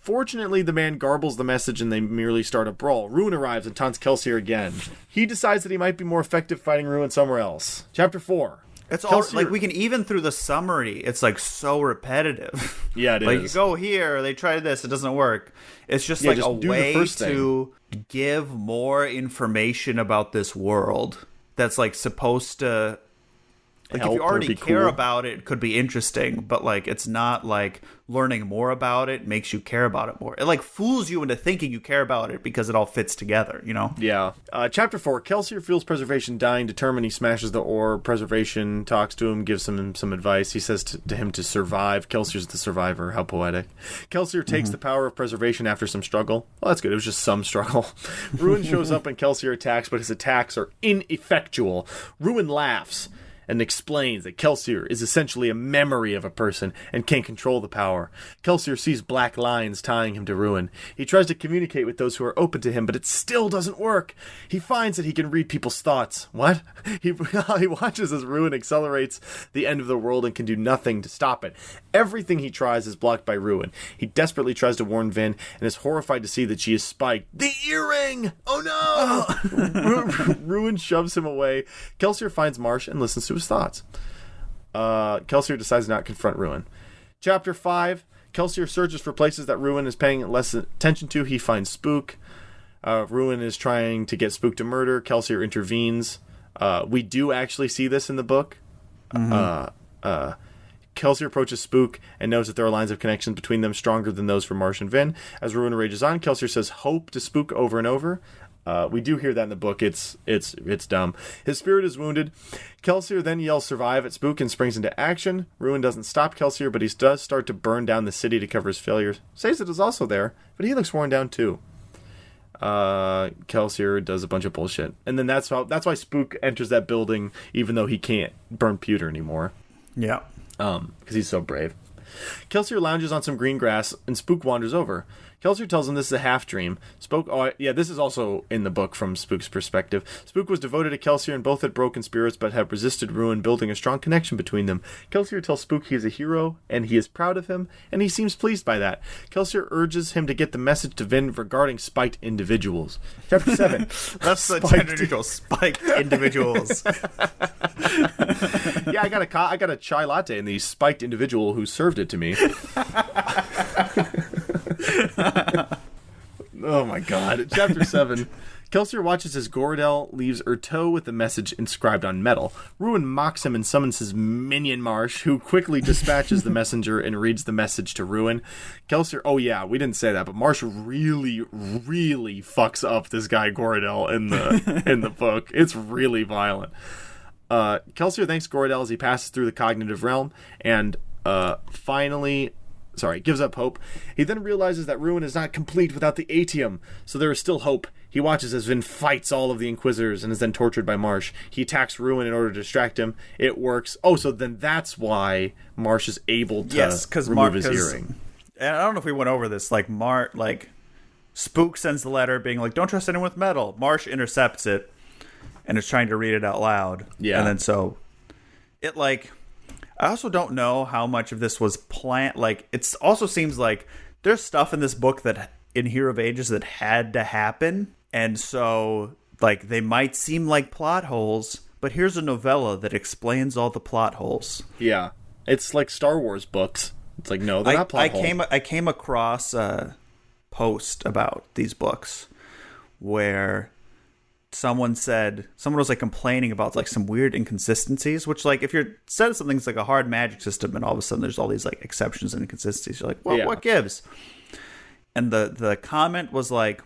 Fortunately, the man garbles the message and they merely start a brawl. Ruin arrives and taunts Kelsier again. He decides that he might be more effective fighting Ruin somewhere else. Chapter 4. It's all like, we can, even through the summary, it's like so repetitive. Yeah, it is. Like, you go here, they try this, it doesn't work. It's just like a way to give more information about this world that's like supposed to, like, if you already care about it, it could be interesting, but like it's not like learning more about it makes you care about it more. It like fools you into thinking you care about it because it all fits together, you know? Yeah. Chapter 4. Kelsier feels Preservation dying, determined. He smashes the ore. Preservation talks to him, gives him some advice. He says to him to survive. Kelsier's the survivor. How poetic. Kelsier takes the power of Preservation after some struggle. Well, that's good. It was just some struggle. Ruin shows up and Kelsier attacks, but his attacks are ineffectual. Ruin laughs and explains that Kelsier is essentially a memory of a person and can't control the power. Kelsier sees black lines tying him to Ruin. He tries to communicate with those who are open to him, but it still doesn't work. He finds that he can read people's thoughts. What? He watches as Ruin accelerates the end of the world and can do nothing to stop it. Everything he tries is blocked by Ruin. He desperately tries to warn Vin and is horrified to see that she is spiked. The earring! Oh no! Ruin shoves him away. Kelsier finds Marsh and listens to his thoughts. Kelsier decides not to confront Ruin. Chapter 5. Kelsier searches for places that Ruin is paying less attention to. He finds Spook. Ruin is trying to get Spook to murder. Kelsier intervenes. We do actually see this in the book. Kelsier approaches Spook and knows that there are lines of connection between them stronger than those for Marsh and Vin. As Ruin rages on, Kelsier says hope to Spook over and over. We do hear that in the book. It's dumb. His spirit is wounded. Kelsier then yells survive at Spook and springs into action. Ruin doesn't stop Kelsier, but he does start to burn down the city to cover his failures. Sazed is also there, but he looks worn down too. Kelsier does a bunch of bullshit. And then that's why Spook enters that building even though he can't burn pewter anymore. Yeah. Because he's so brave. Kelsier lounges on some green grass, and Spook wanders over. Kelsier tells him this is a half-dream. This is also in the book from Spook's perspective. Spook was devoted to Kelsier, and both had broken spirits, but have resisted Ruin, building a strong connection between them. Kelsier tells Spook he is a hero, and he is proud of him, and he seems pleased by that. Kelsier urges him to get the message to Vin regarding spiked individuals. Chapter 7. That's the gender neutral, spiked individuals. Yeah, I got a chai latte, and the spiked individual who served it to me. Oh my god. Chapter 7. Kelsier watches as Gorodel leaves Urteau with a message inscribed on metal. Ruin mocks him and summons his minion Marsh, who quickly dispatches the messenger and reads the message to Ruin. Kelsier, oh yeah, we didn't say that, but Marsh really, really fucks up this guy Gorodel in the book. It's really violent. Kelsier thanks Gorodel as he passes through the cognitive realm and gives up hope. He then realizes that Ruin is not complete without the Atium, so there is still hope. He watches as Vin fights all of the Inquisitors and is then tortured by Marsh. He attacks Ruin in order to distract him. It works. Oh, so then that's why Marsh is able to remove his earring. And I don't know if we went over this. Spook sends the letter being like, don't trust anyone with metal. Marsh intercepts it and is trying to read it out loud. Yeah. And then so it I also don't know how much of this was planned. It also seems like there's stuff in this book that in Hero of Ages that had to happen. And so, they might seem like plot holes, but here's a novella that explains all the plot holes. Yeah. It's like Star Wars books. It's like, no, they're not plot holes. I came across a post about these books where someone was like complaining about like some weird inconsistencies, which like if you're said something's like a hard magic system and all of a sudden there's all these like exceptions and inconsistencies, you're like, well, what gives? And the comment was like,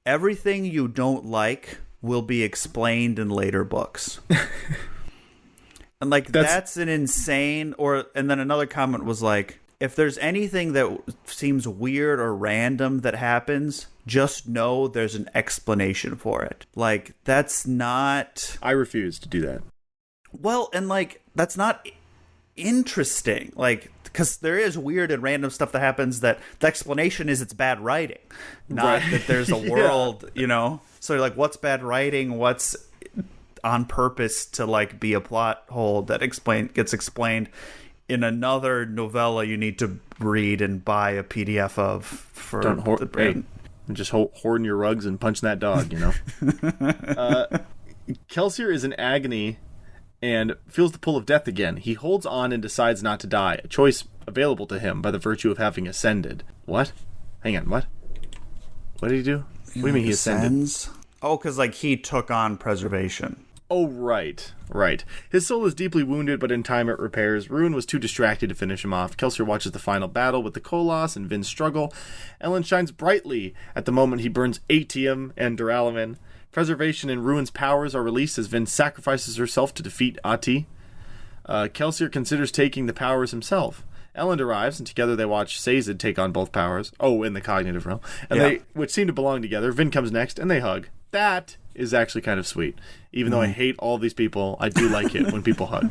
everything you don't like will be explained in later books. And like that's an insane and then another comment was like, if there's anything that seems weird or random that happens, just know there's an explanation for it. Like, that's not... I refuse to do that. Well, and like, that's not interesting. Like, because there is weird and random stuff that happens that the explanation is it's bad writing. Not that there's a world, you know? So you're like, what's bad writing? What's on purpose to like be a plot hole that gets explained in another novella you need to read and buy a PDF of for the brain. Hey, just hoarding your rugs and punching that dog, you know? Kelsier is in agony and feels the pull of death again. He holds on and decides not to die, a choice available to him by the virtue of having ascended. What? Hang on, what? What did he do? What do you mean he ascended? Oh, because like he took on preservation. Oh, right. His soul is deeply wounded, but in time it repairs. Ruin was too distracted to finish him off. Kelsier watches the final battle with the Koloss and Vin's struggle. Ellen shines brightly at the moment he burns Atium and Duralumin. Preservation and Ruin's powers are released as Vin sacrifices herself to defeat Ati. Kelsier considers taking the powers himself. Ellen arrives, and together they watch Sazed take on both powers. Oh, in the cognitive realm. And which seem to belong together. Vin comes next, and they hug. That is actually kind of sweet. Even though I hate all these people, I do like it when people hug.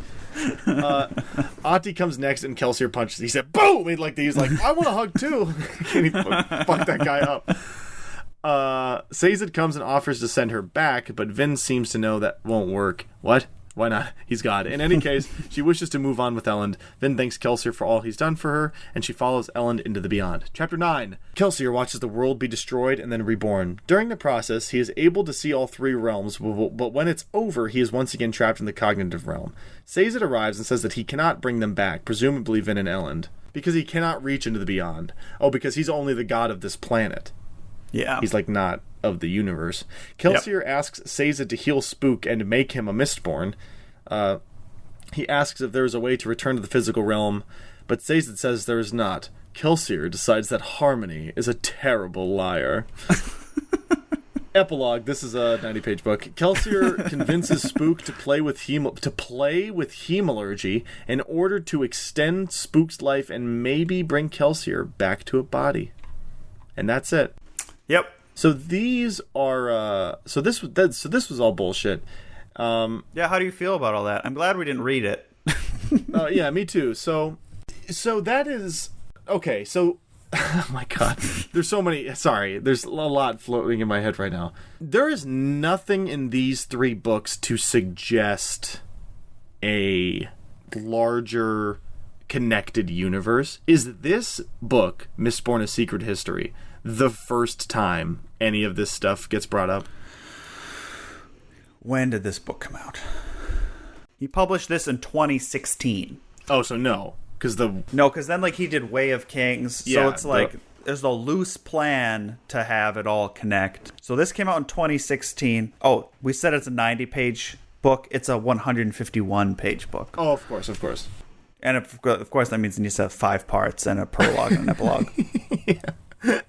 Ati comes next, and Kelsier punches. He said, boom! He's like, I want to hug too. And he fucked that guy up. Sazed comes and offers to send her back, but Vin seems to know that won't work. What? Why not? He's God. In any case, she wishes to move on with Elend. Vin thanks Kelsier for all he's done for her, and she follows Elend into the beyond. Chapter 9. Kelsier watches the world be destroyed and then reborn. During the process, he is able to see all three realms, but when it's over, he is once again trapped in the cognitive realm. Sazed arrives and says that he cannot bring them back, presumably Vin and Elend, because he cannot reach into the beyond. Oh, because he's only the god of this planet. Yeah. He's like not of the universe. Kelsier asks Sazed to heal Spook and make him a Mistborn. He asks if there is a way to return to the physical realm, but Sazed says there is not. Kelsier decides that Harmony is a terrible liar. Epilogue. This is a 90-page book. Kelsier convinces Spook to play with hemalurgy in order to extend Spook's life and maybe bring Kelsier back to a body. And that's it. Yep. So these are so this was all bullshit. Yeah, how do you feel about all that? I'm glad we didn't read it. Yeah, me too. So that is okay. So oh my god, there's so many. Sorry, there's a lot floating in my head right now. There is nothing in these three books to suggest a larger connected universe. Is this book, Mistborn: A Secret History, the first time any of this stuff gets brought up? When did this book come out? He published this in 2016. Oh, so no. Because then like he did Way of Kings. So it's like there's a loose plan to have it all connect. So this came out in 2016. Oh, we said it's a 90-page book. It's a 151-page book. Oh, of course. And of course that means it needs to have 5 parts and a prologue and an epilogue. Yeah.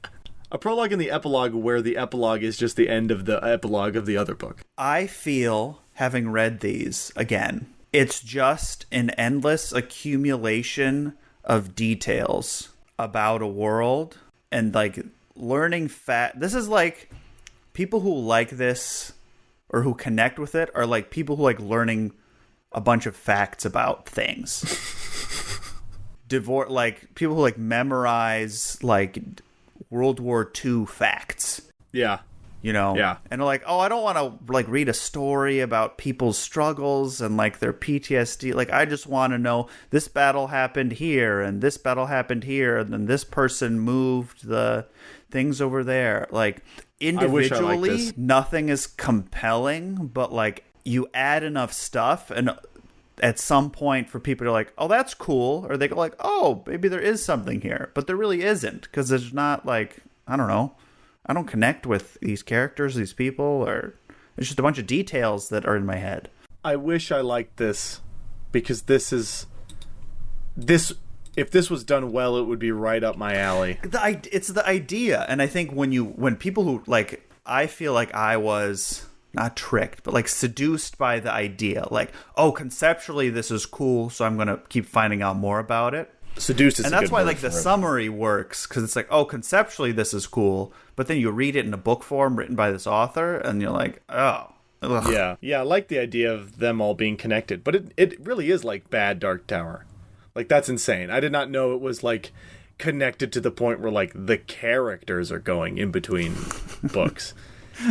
A prologue and the epilogue where the epilogue is just the end of the epilogue of the other book. I feel, having read these again, it's just an endless accumulation of details about a world and like learning This is like people who like this or who connect with it are like people who like learning a bunch of facts about things. Like people who like memorize like World War II facts. Yeah. You know? Yeah. And they're like, oh, I don't want to like read a story about people's struggles and like their PTSD. Like, I just want to know this battle happened here and this battle happened here and then this person moved the things over there. Like, individually, nothing is compelling, but like you add enough stuff, and at some point for people to like, oh, that's cool, or they go like, oh, maybe there is something here, but there really isn't, because there's not like, I don't know, I don't connect with these characters, these people, or it's just a bunch of details that are in my head. I wish I liked this, because this if this was done well, it would be right up my alley. It's the idea, and I think when people who like, I feel like I was not tricked, but like seduced by the idea, like, oh, conceptually this is cool, so I'm gonna keep finding out more about it. Seduced is, and that's why like the summary works, because it's like, oh, conceptually this is cool, but then you read it in a book form written by this author, and you're like, oh. Ugh. Yeah, I like the idea of them all being connected, but it really is like bad Dark Tower. Like, that's insane. I did not know it was like connected to the point where like the characters are going in between books.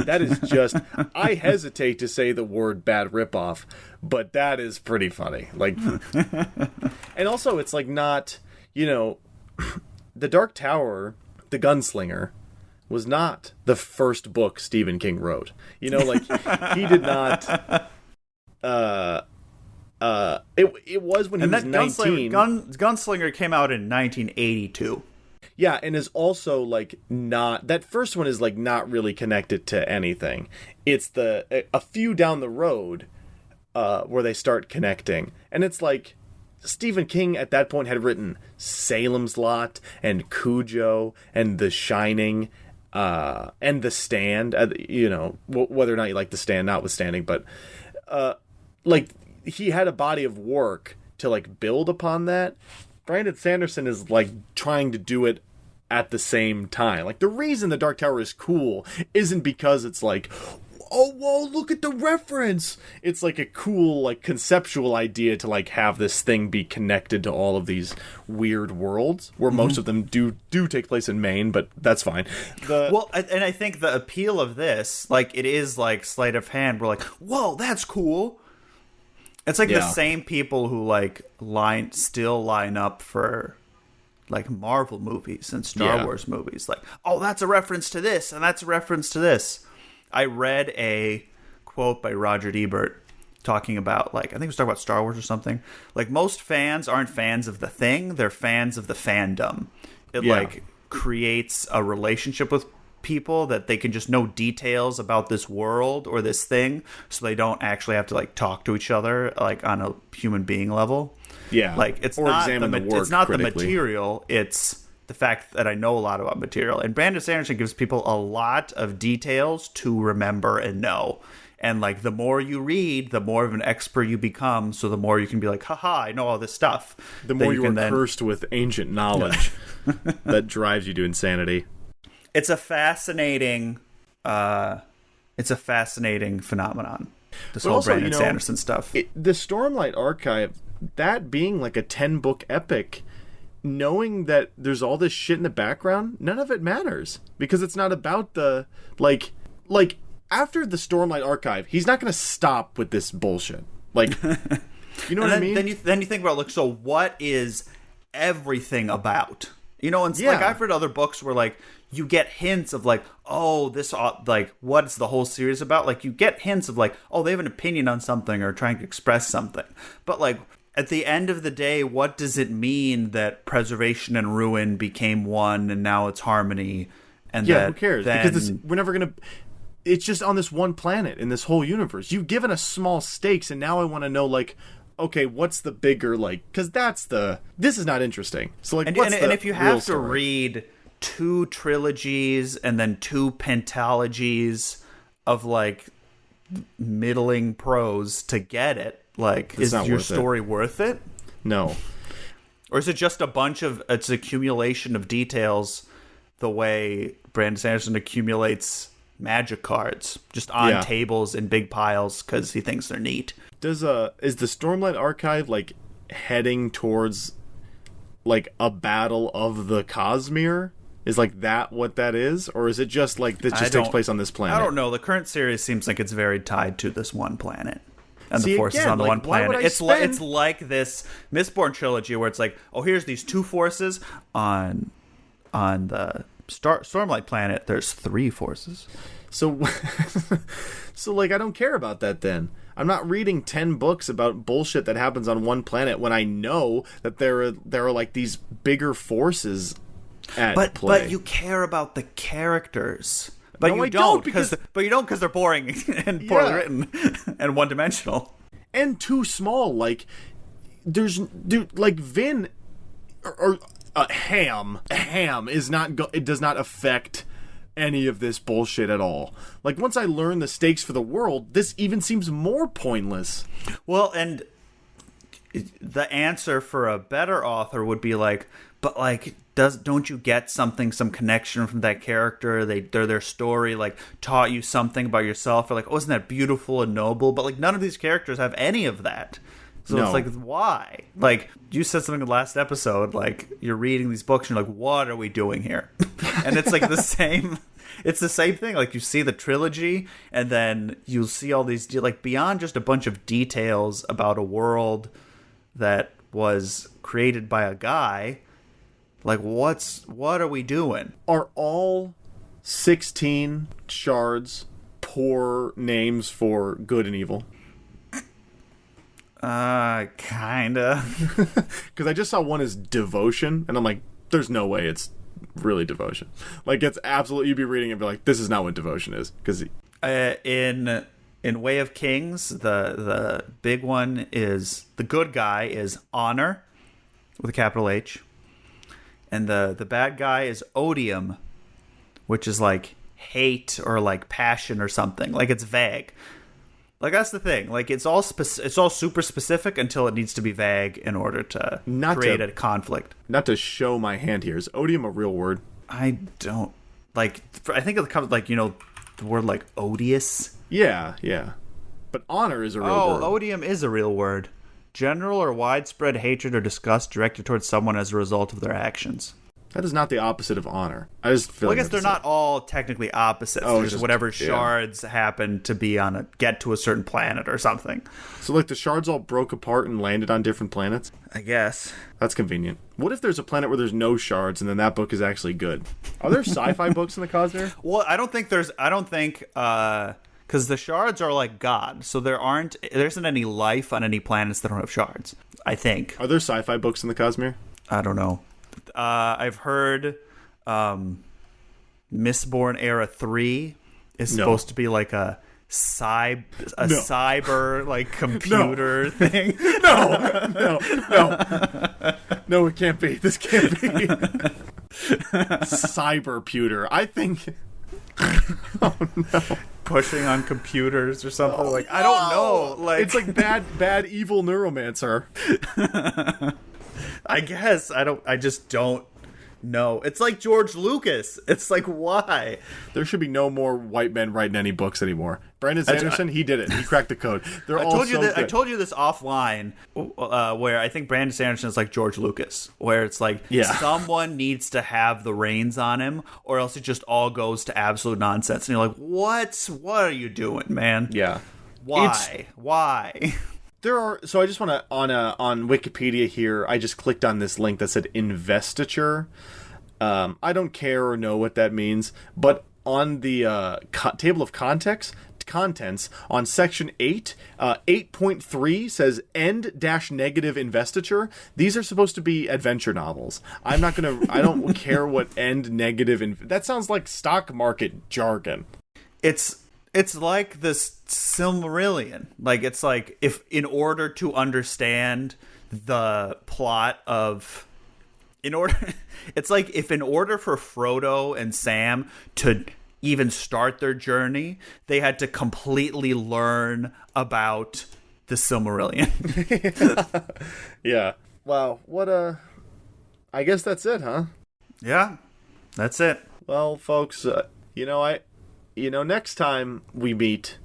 That is just, I hesitate to say the word bad ripoff, but that is pretty funny. Like, and also it's like not, the Dark Tower, the Gunslinger, was not the first book Stephen King wrote. Like, he did not, it was when he was 19. Gunslinger came out in 1982. Yeah, and is also like not, that first one is like not really connected to anything. It's a few down the road where they start connecting, and it's like Stephen King at that point had written Salem's Lot and Cujo and The Shining and The Stand. Whether or not you like The Stand, notwithstanding, but like he had a body of work to like build upon that. Brandon Sanderson is like trying to do it at the same time. Like, the reason the Dark Tower is cool isn't because it's like, oh, whoa, look at the reference. It's like a cool, like, conceptual idea to like have this thing be connected to all of these weird worlds, where most of them do take place in Maine, but that's fine. And I think the appeal of this, like, it is like sleight of hand. We're like, whoa, that's cool. It's like the same people who like still line up for like Marvel movies and Star Wars movies. Like, oh, that's a reference to this, and that's a reference to this. I read a quote by Roger Ebert talking about, like, I think he was talking about Star Wars or something. Like, most fans aren't fans of the thing; they're fans of the fandom. It like creates a relationship with people that they can just know details about this world or this thing, so they don't actually have to like talk to each other like on a human being level. Yeah, like it's not the material; it's the fact that I know a lot about material. And Brandon Sanderson gives people a lot of details to remember and know. And like the more you read, the more of an expert you become. So the more you can be like, haha, I know all this stuff. The more you are cursed with ancient knowledge that drives you to insanity. It's a fascinating phenomenon. This whole also, Brandon Sanderson stuff. The Stormlight Archive, that being like a 10-book epic, knowing that there's all this shit in the background, none of it matters, because it's not about the like after the Stormlight Archive, he's not going to stop with this bullshit. Like, you know what I mean? Then you think about, like, so what is everything about? And like I've read other books where like you get hints of like, oh, this like what's the whole series about? Like you get hints of like, oh, they have an opinion on something or trying to express something. But like at the end of the day, what does it mean that preservation and ruin became one and now it's harmony? And who cares? Because we're never gonna. It's just on this one planet in this whole universe. You've given us small stakes, and now I want to know, like, okay, what's the bigger, like, because this is not interesting. So, like, and if you have to read 2 trilogies and then 2 pentalogies of, like, middling prose to get it, like, is your story worth it? No. Or is it just it's accumulation of details the way Brandon Sanderson accumulates magic cards, just on tables in big piles because he thinks they're neat. Is the Stormlight Archive like heading towards like a battle of the Cosmere? Is like that what that is, or is it just like this just takes place on this planet? I don't know. The current series seems like it's very tied to this one planet and the forces on the one planet. It's like this Mistborn trilogy where it's like, oh, here's these 2 forces on the Stormlight planet. There's 3 forces. So, so like, I don't care about that then. I'm not reading 10 books about bullshit that happens on one planet when I know that there are like these bigger forces at play. But you care about the characters. But no, you I don't because they're boring and poorly written and one-dimensional and too small. Like like Vin or Ham is not. It does not affect any of this bullshit at all. Like once I learn the stakes for the world, this even seems more pointless. Well, and the answer for a better author would be like, but like, don't you get some connection from that character? Their story like taught you something about yourself, or like, oh, isn't that beautiful and noble? But like, none of these characters have any of that. So It's like, why? Like, you said something in the last episode, like, you're reading these books and you're like, what are we doing here? And it's like the same. It's the same thing. Like, you see the trilogy, and then you'll see all these, like, beyond just a bunch of details about a world that was created by a guy. Like, what are we doing? Are all 16 shards poor names for good and evil? Kinda. Because I just saw one as devotion, and I'm like, there's no way it's really devotion. Like, it's absolutely, you'd be reading it and be like, this is not what devotion is. Because in Way of Kings, the big one is, the good guy is honor with a capital H, and the bad guy is odium, which is like hate or like passion or something. Like, it's vague. Like, that's the thing. Like, it's all super specific until it needs to be vague in order to create a conflict. Not to show my hand here. Is odium a real word? I don't... Like, I think it comes, like, the word, like, odious. Yeah. But honor is a real word. Oh, odium is a real word. General or widespread hatred or disgust directed towards someone as a result of their actions. That is not the opposite of honor. I just feel I guess they're not all technically opposites. There's just whatever shards happen to be get to a certain planet or something. So, like, the shards all broke apart and landed on different planets? I guess. That's convenient. What if there's a planet where there's no shards and then that book is actually good? Are there sci-fi books in the Cosmere? Well, I don't think because the shards are like God, so there isn't any life on any planets that don't have shards, I think. Are there sci-fi books in the Cosmere? I don't know. I've heard Mistborn Era 3 is supposed to be like a cyber like computer thing. No, it can't be. This can't be. Cyberputer. I think. Oh no. Pushing on computers or something. I don't know. Like, it's like bad evil neuromancer. I guess I just don't know. It's like George Lucas. It's like, why? There should be no more white men writing any books anymore. Brandon Sanderson, he did it. He cracked the code. I told you this offline, where I think Brandon Sanderson is like George Lucas, where it's like someone needs to have the reins on him, or else it just all goes to absolute nonsense. And you're like, what are you doing, man? Yeah. Why? So I just want to, on Wikipedia here, I just clicked on this link that said investiture. I don't care or know what that means, but on the table of contents, on section 8, 8.3 says end-negative investiture. These are supposed to be adventure novels. I don't care what end-negative, that sounds like stock market jargon. It's like this Silmarillion. Like, it's like, if in order to understand the plot of... It's like, if in order for Frodo and Sam to even start their journey, they had to completely learn about the Silmarillion. Yeah. Wow. I guess that's it, huh? Yeah. That's it. Well, folks, next time we meet,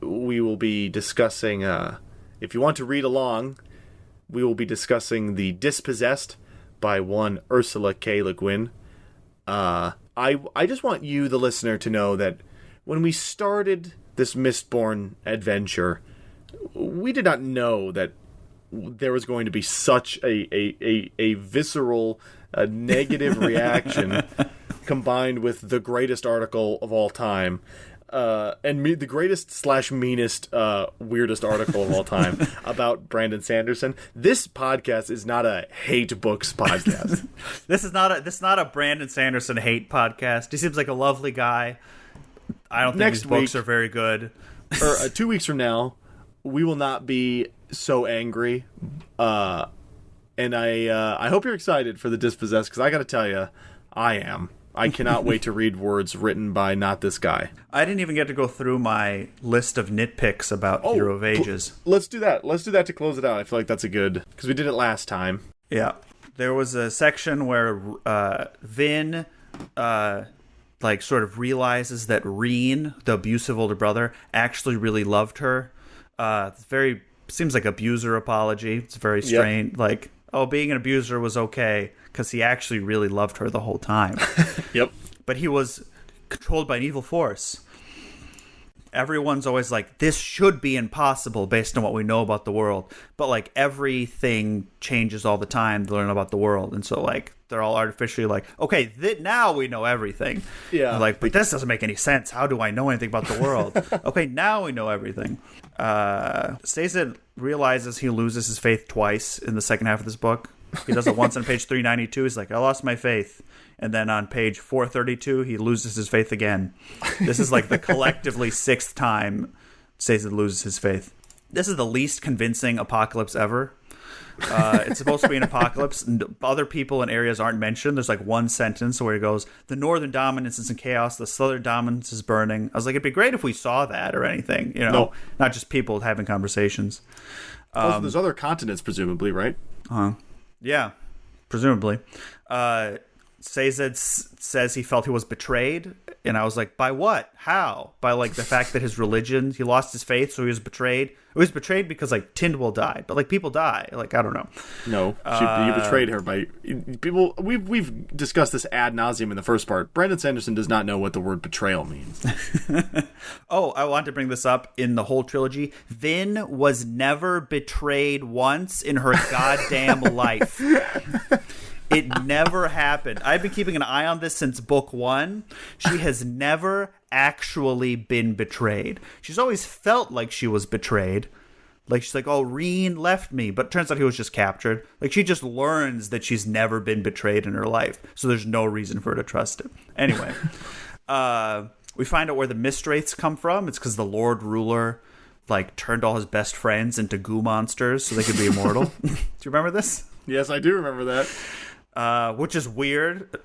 we will be discussing, if you want to read along, we will be discussing The Dispossessed by one Ursula K. Le Guin. I just want you, the listener, to know that when we started this Mistborn adventure, we did not know that there was going to be such a visceral, negative reaction combined with the greatest article of all time, the greatest / meanest, weirdest article of all time about Brandon Sanderson. This podcast is not a hate books podcast. This is not a Brandon Sanderson hate podcast. He seems like a lovely guy. I don't think these books are very good. Or 2 weeks from now, we will not be so angry. And I hope you're excited for The Dispossessed, because I got to tell you, I am. I cannot wait to read words written by not this guy. I didn't even get to go through my list of nitpicks about Hero of Ages. Let's do that. Let's do that to close it out. I feel like that's a good... Because we did it last time. Yeah. There was a section where Vin... sort of realizes that Reen, the abusive older brother, actually really loved her. Seems like abuser apology. It's very strange. Yep. Being an abuser was okay because he actually really loved her the whole time. Yep. But he was controlled by an evil force. Everyone's always like, this should be impossible based on what we know about the world. But, everything changes all the time to learn about the world. And so, they're all artificially okay, now we know everything. Yeah. But this doesn't make any sense. How do I know anything about the world? Okay, now we know everything. Sazed realizes he loses his faith twice in the second half of this book. He does it once on page 392. He's like, I lost my faith. And then on page 432, he loses his faith again. This is the collectively sixth time Sazed loses his faith. This is the least convincing apocalypse ever. It's supposed to be an apocalypse, and other people and areas aren't mentioned. There's one sentence where he goes, the northern dominance is in chaos, the southern dominance is burning. I was like, it'd be great if we saw that or anything, No. Not just people having conversations. Also, there's other continents, presumably, right? Yeah, presumably. Sazed says he felt he was betrayed, and I was like, by what? How? By the fact that his religion, he lost his faith, so he was betrayed. He was betrayed because Tyndall died, but people die. I don't know. No, you betrayed her by people. We've discussed this ad nauseum in the first part. Brandon Sanderson does not know what the word betrayal means. Oh, I want to bring this up in the whole trilogy. Vin was never betrayed once in her goddamn life. It never happened. I've been keeping an eye on this since book 1. She has never actually been betrayed. She's always felt like she was betrayed. She's like, oh, Reen left me. But it turns out he was just captured. She just learns that she's never been betrayed in her life. So there's no reason for her to trust him. Anyway, we find out where the Mistwraiths come from. It's because the Lord Ruler turned all his best friends into goo monsters so they could be immortal. Do you remember this? Yes, I do remember that. Which is weird.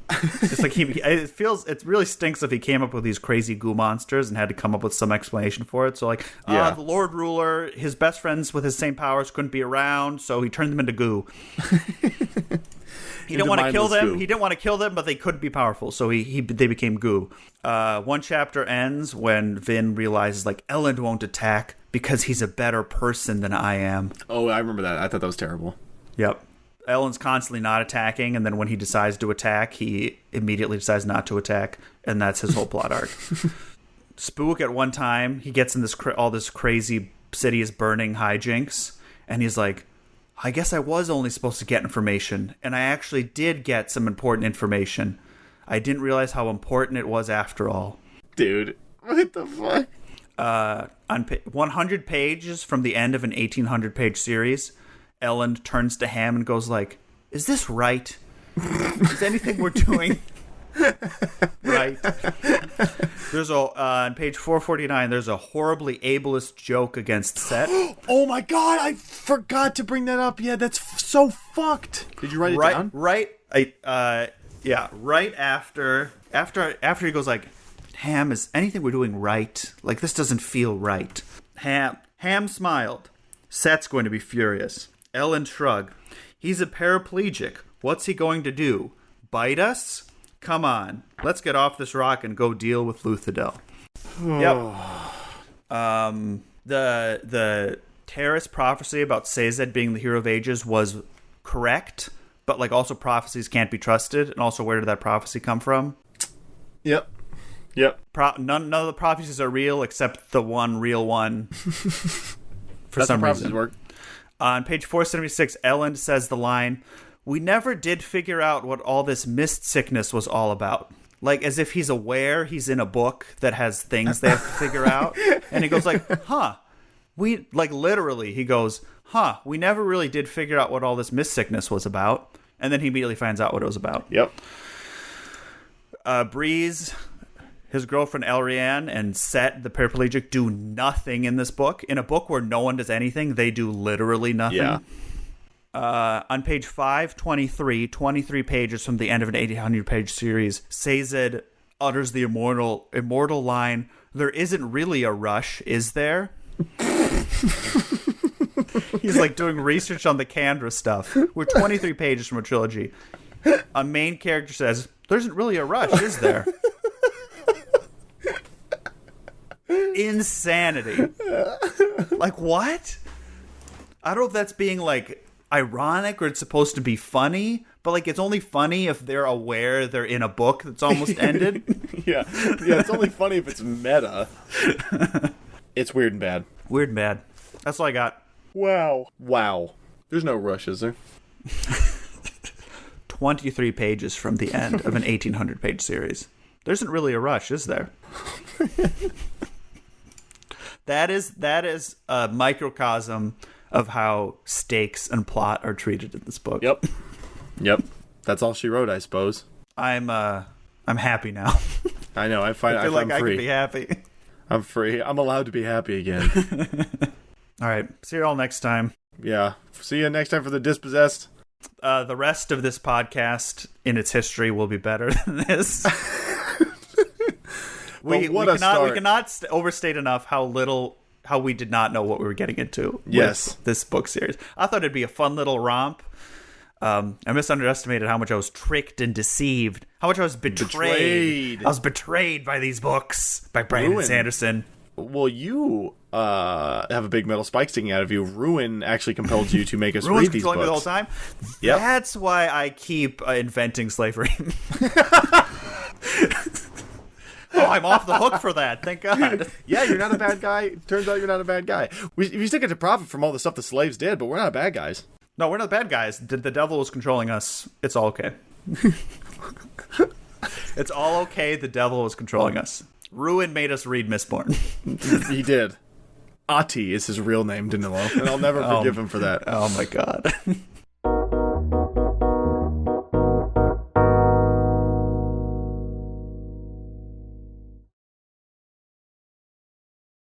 It's it really stinks if he came up with these crazy goo monsters and had to come up with some explanation for it. So the Lord Ruler, his best friends with his same powers couldn't be around, so he turned them into goo. He didn't want to kill them. Goo. He didn't want to kill them, but they could be powerful, so they became goo. One chapter ends when Vin realizes Elend won't attack because he's a better person than I am. Oh, I remember that. I thought that was terrible. Yep. Elend's constantly not attacking, and then when he decides to attack, he immediately decides not to attack, and that's his whole plot arc. Spook, at one time, he gets in this all this crazy city is burning hijinks, and he's like, I guess I was only supposed to get information, and I actually did get some important information. I didn't realize how important it was after all. Dude, what the fuck? On 100 pages from the end of an 1,800-page series, Elend turns to Ham and goes is this right? Is anything we're doing right? There's on page 449, there's a horribly ableist joke against Set. Oh my god, I forgot to bring that up. Yeah, that's so fucked. Did you write it down? Right. Yeah, right after he goes Ham, is anything we're doing right? This doesn't feel right. Ham smiled. Set's going to be furious. Elend shrugged. He's a paraplegic. What's he going to do? Bite us? Come on. Let's get off this rock and go deal with Luthadel. Yep. The Terrace prophecy about Sazed being the Hero of Ages was correct, but also prophecies can't be trusted. And also, where did that prophecy come from? Yep. None of the prophecies are real except the one real one. For That's some how prophecies reason. Work. On page 476, Elend says the line, we never did figure out what all this mist sickness was all about. Like, as if he's aware he's in a book that has things they have to figure out. And he goes like, we, like, literally, he goes, we never really did figure out what all this mist sickness was about. And then he immediately finds out what it was about. Yep. Breeze, his girlfriend Elrianne, and Set, the paraplegic, do nothing in this book. In a book where no one does anything, they do literally nothing. Yeah. On page 523, 23 pages from the end of an 800-page series, Sazed utters the immortal line, "There isn't really a rush, is there?" He's like doing research on the Kandra stuff. We're 23 pages from a trilogy. A main character says, "There isn't really a rush, is there?" Insanity. Like, what? I don't know if that's being, like, ironic or it's supposed to be funny, but, like, it's only funny if they're aware they're in a book that's almost ended. Yeah, it's only funny if it's meta. It's weird and bad. Weird and bad. That's all I got. Wow. There's no rush, is there? 23 pages from the end of an 1,800-page series. There isn't really a rush, is there? That is a microcosm of how stakes and plot are treated in this book. Yep. That's all she wrote, I suppose. I'm happy now. I know. I feel like I can be happy. I'm free. I'm allowed to be happy again. All right. See you all next time. Yeah. See you next time for The Dispossessed. The rest of this podcast in its history will be better than this. We cannot overstate enough how we did not know what we were getting into with this book series. I thought it'd be a fun little romp. I misunderestimated how much I was tricked and deceived. How much I was betrayed. I was betrayed by these books, by Brandon Sanderson. Well, you have a big metal spike sticking out of you. Ruin actually compelled you to make us read these books. Me the whole time? Yep. That's why I keep inventing slavery. Oh, I'm off the hook for that. Thank God. Yeah, you're not a bad guy. Turns out you're not a bad guy. We still get to profit from all the stuff the slaves did, but we're not bad guys. No, we're not bad guys. The devil was controlling us. It's all okay. It's all okay. The devil was controlling us. Ruin made us read Mistborn. He did. Ati is his real name, Danylo, and I'll never forgive him for that. Oh, my God.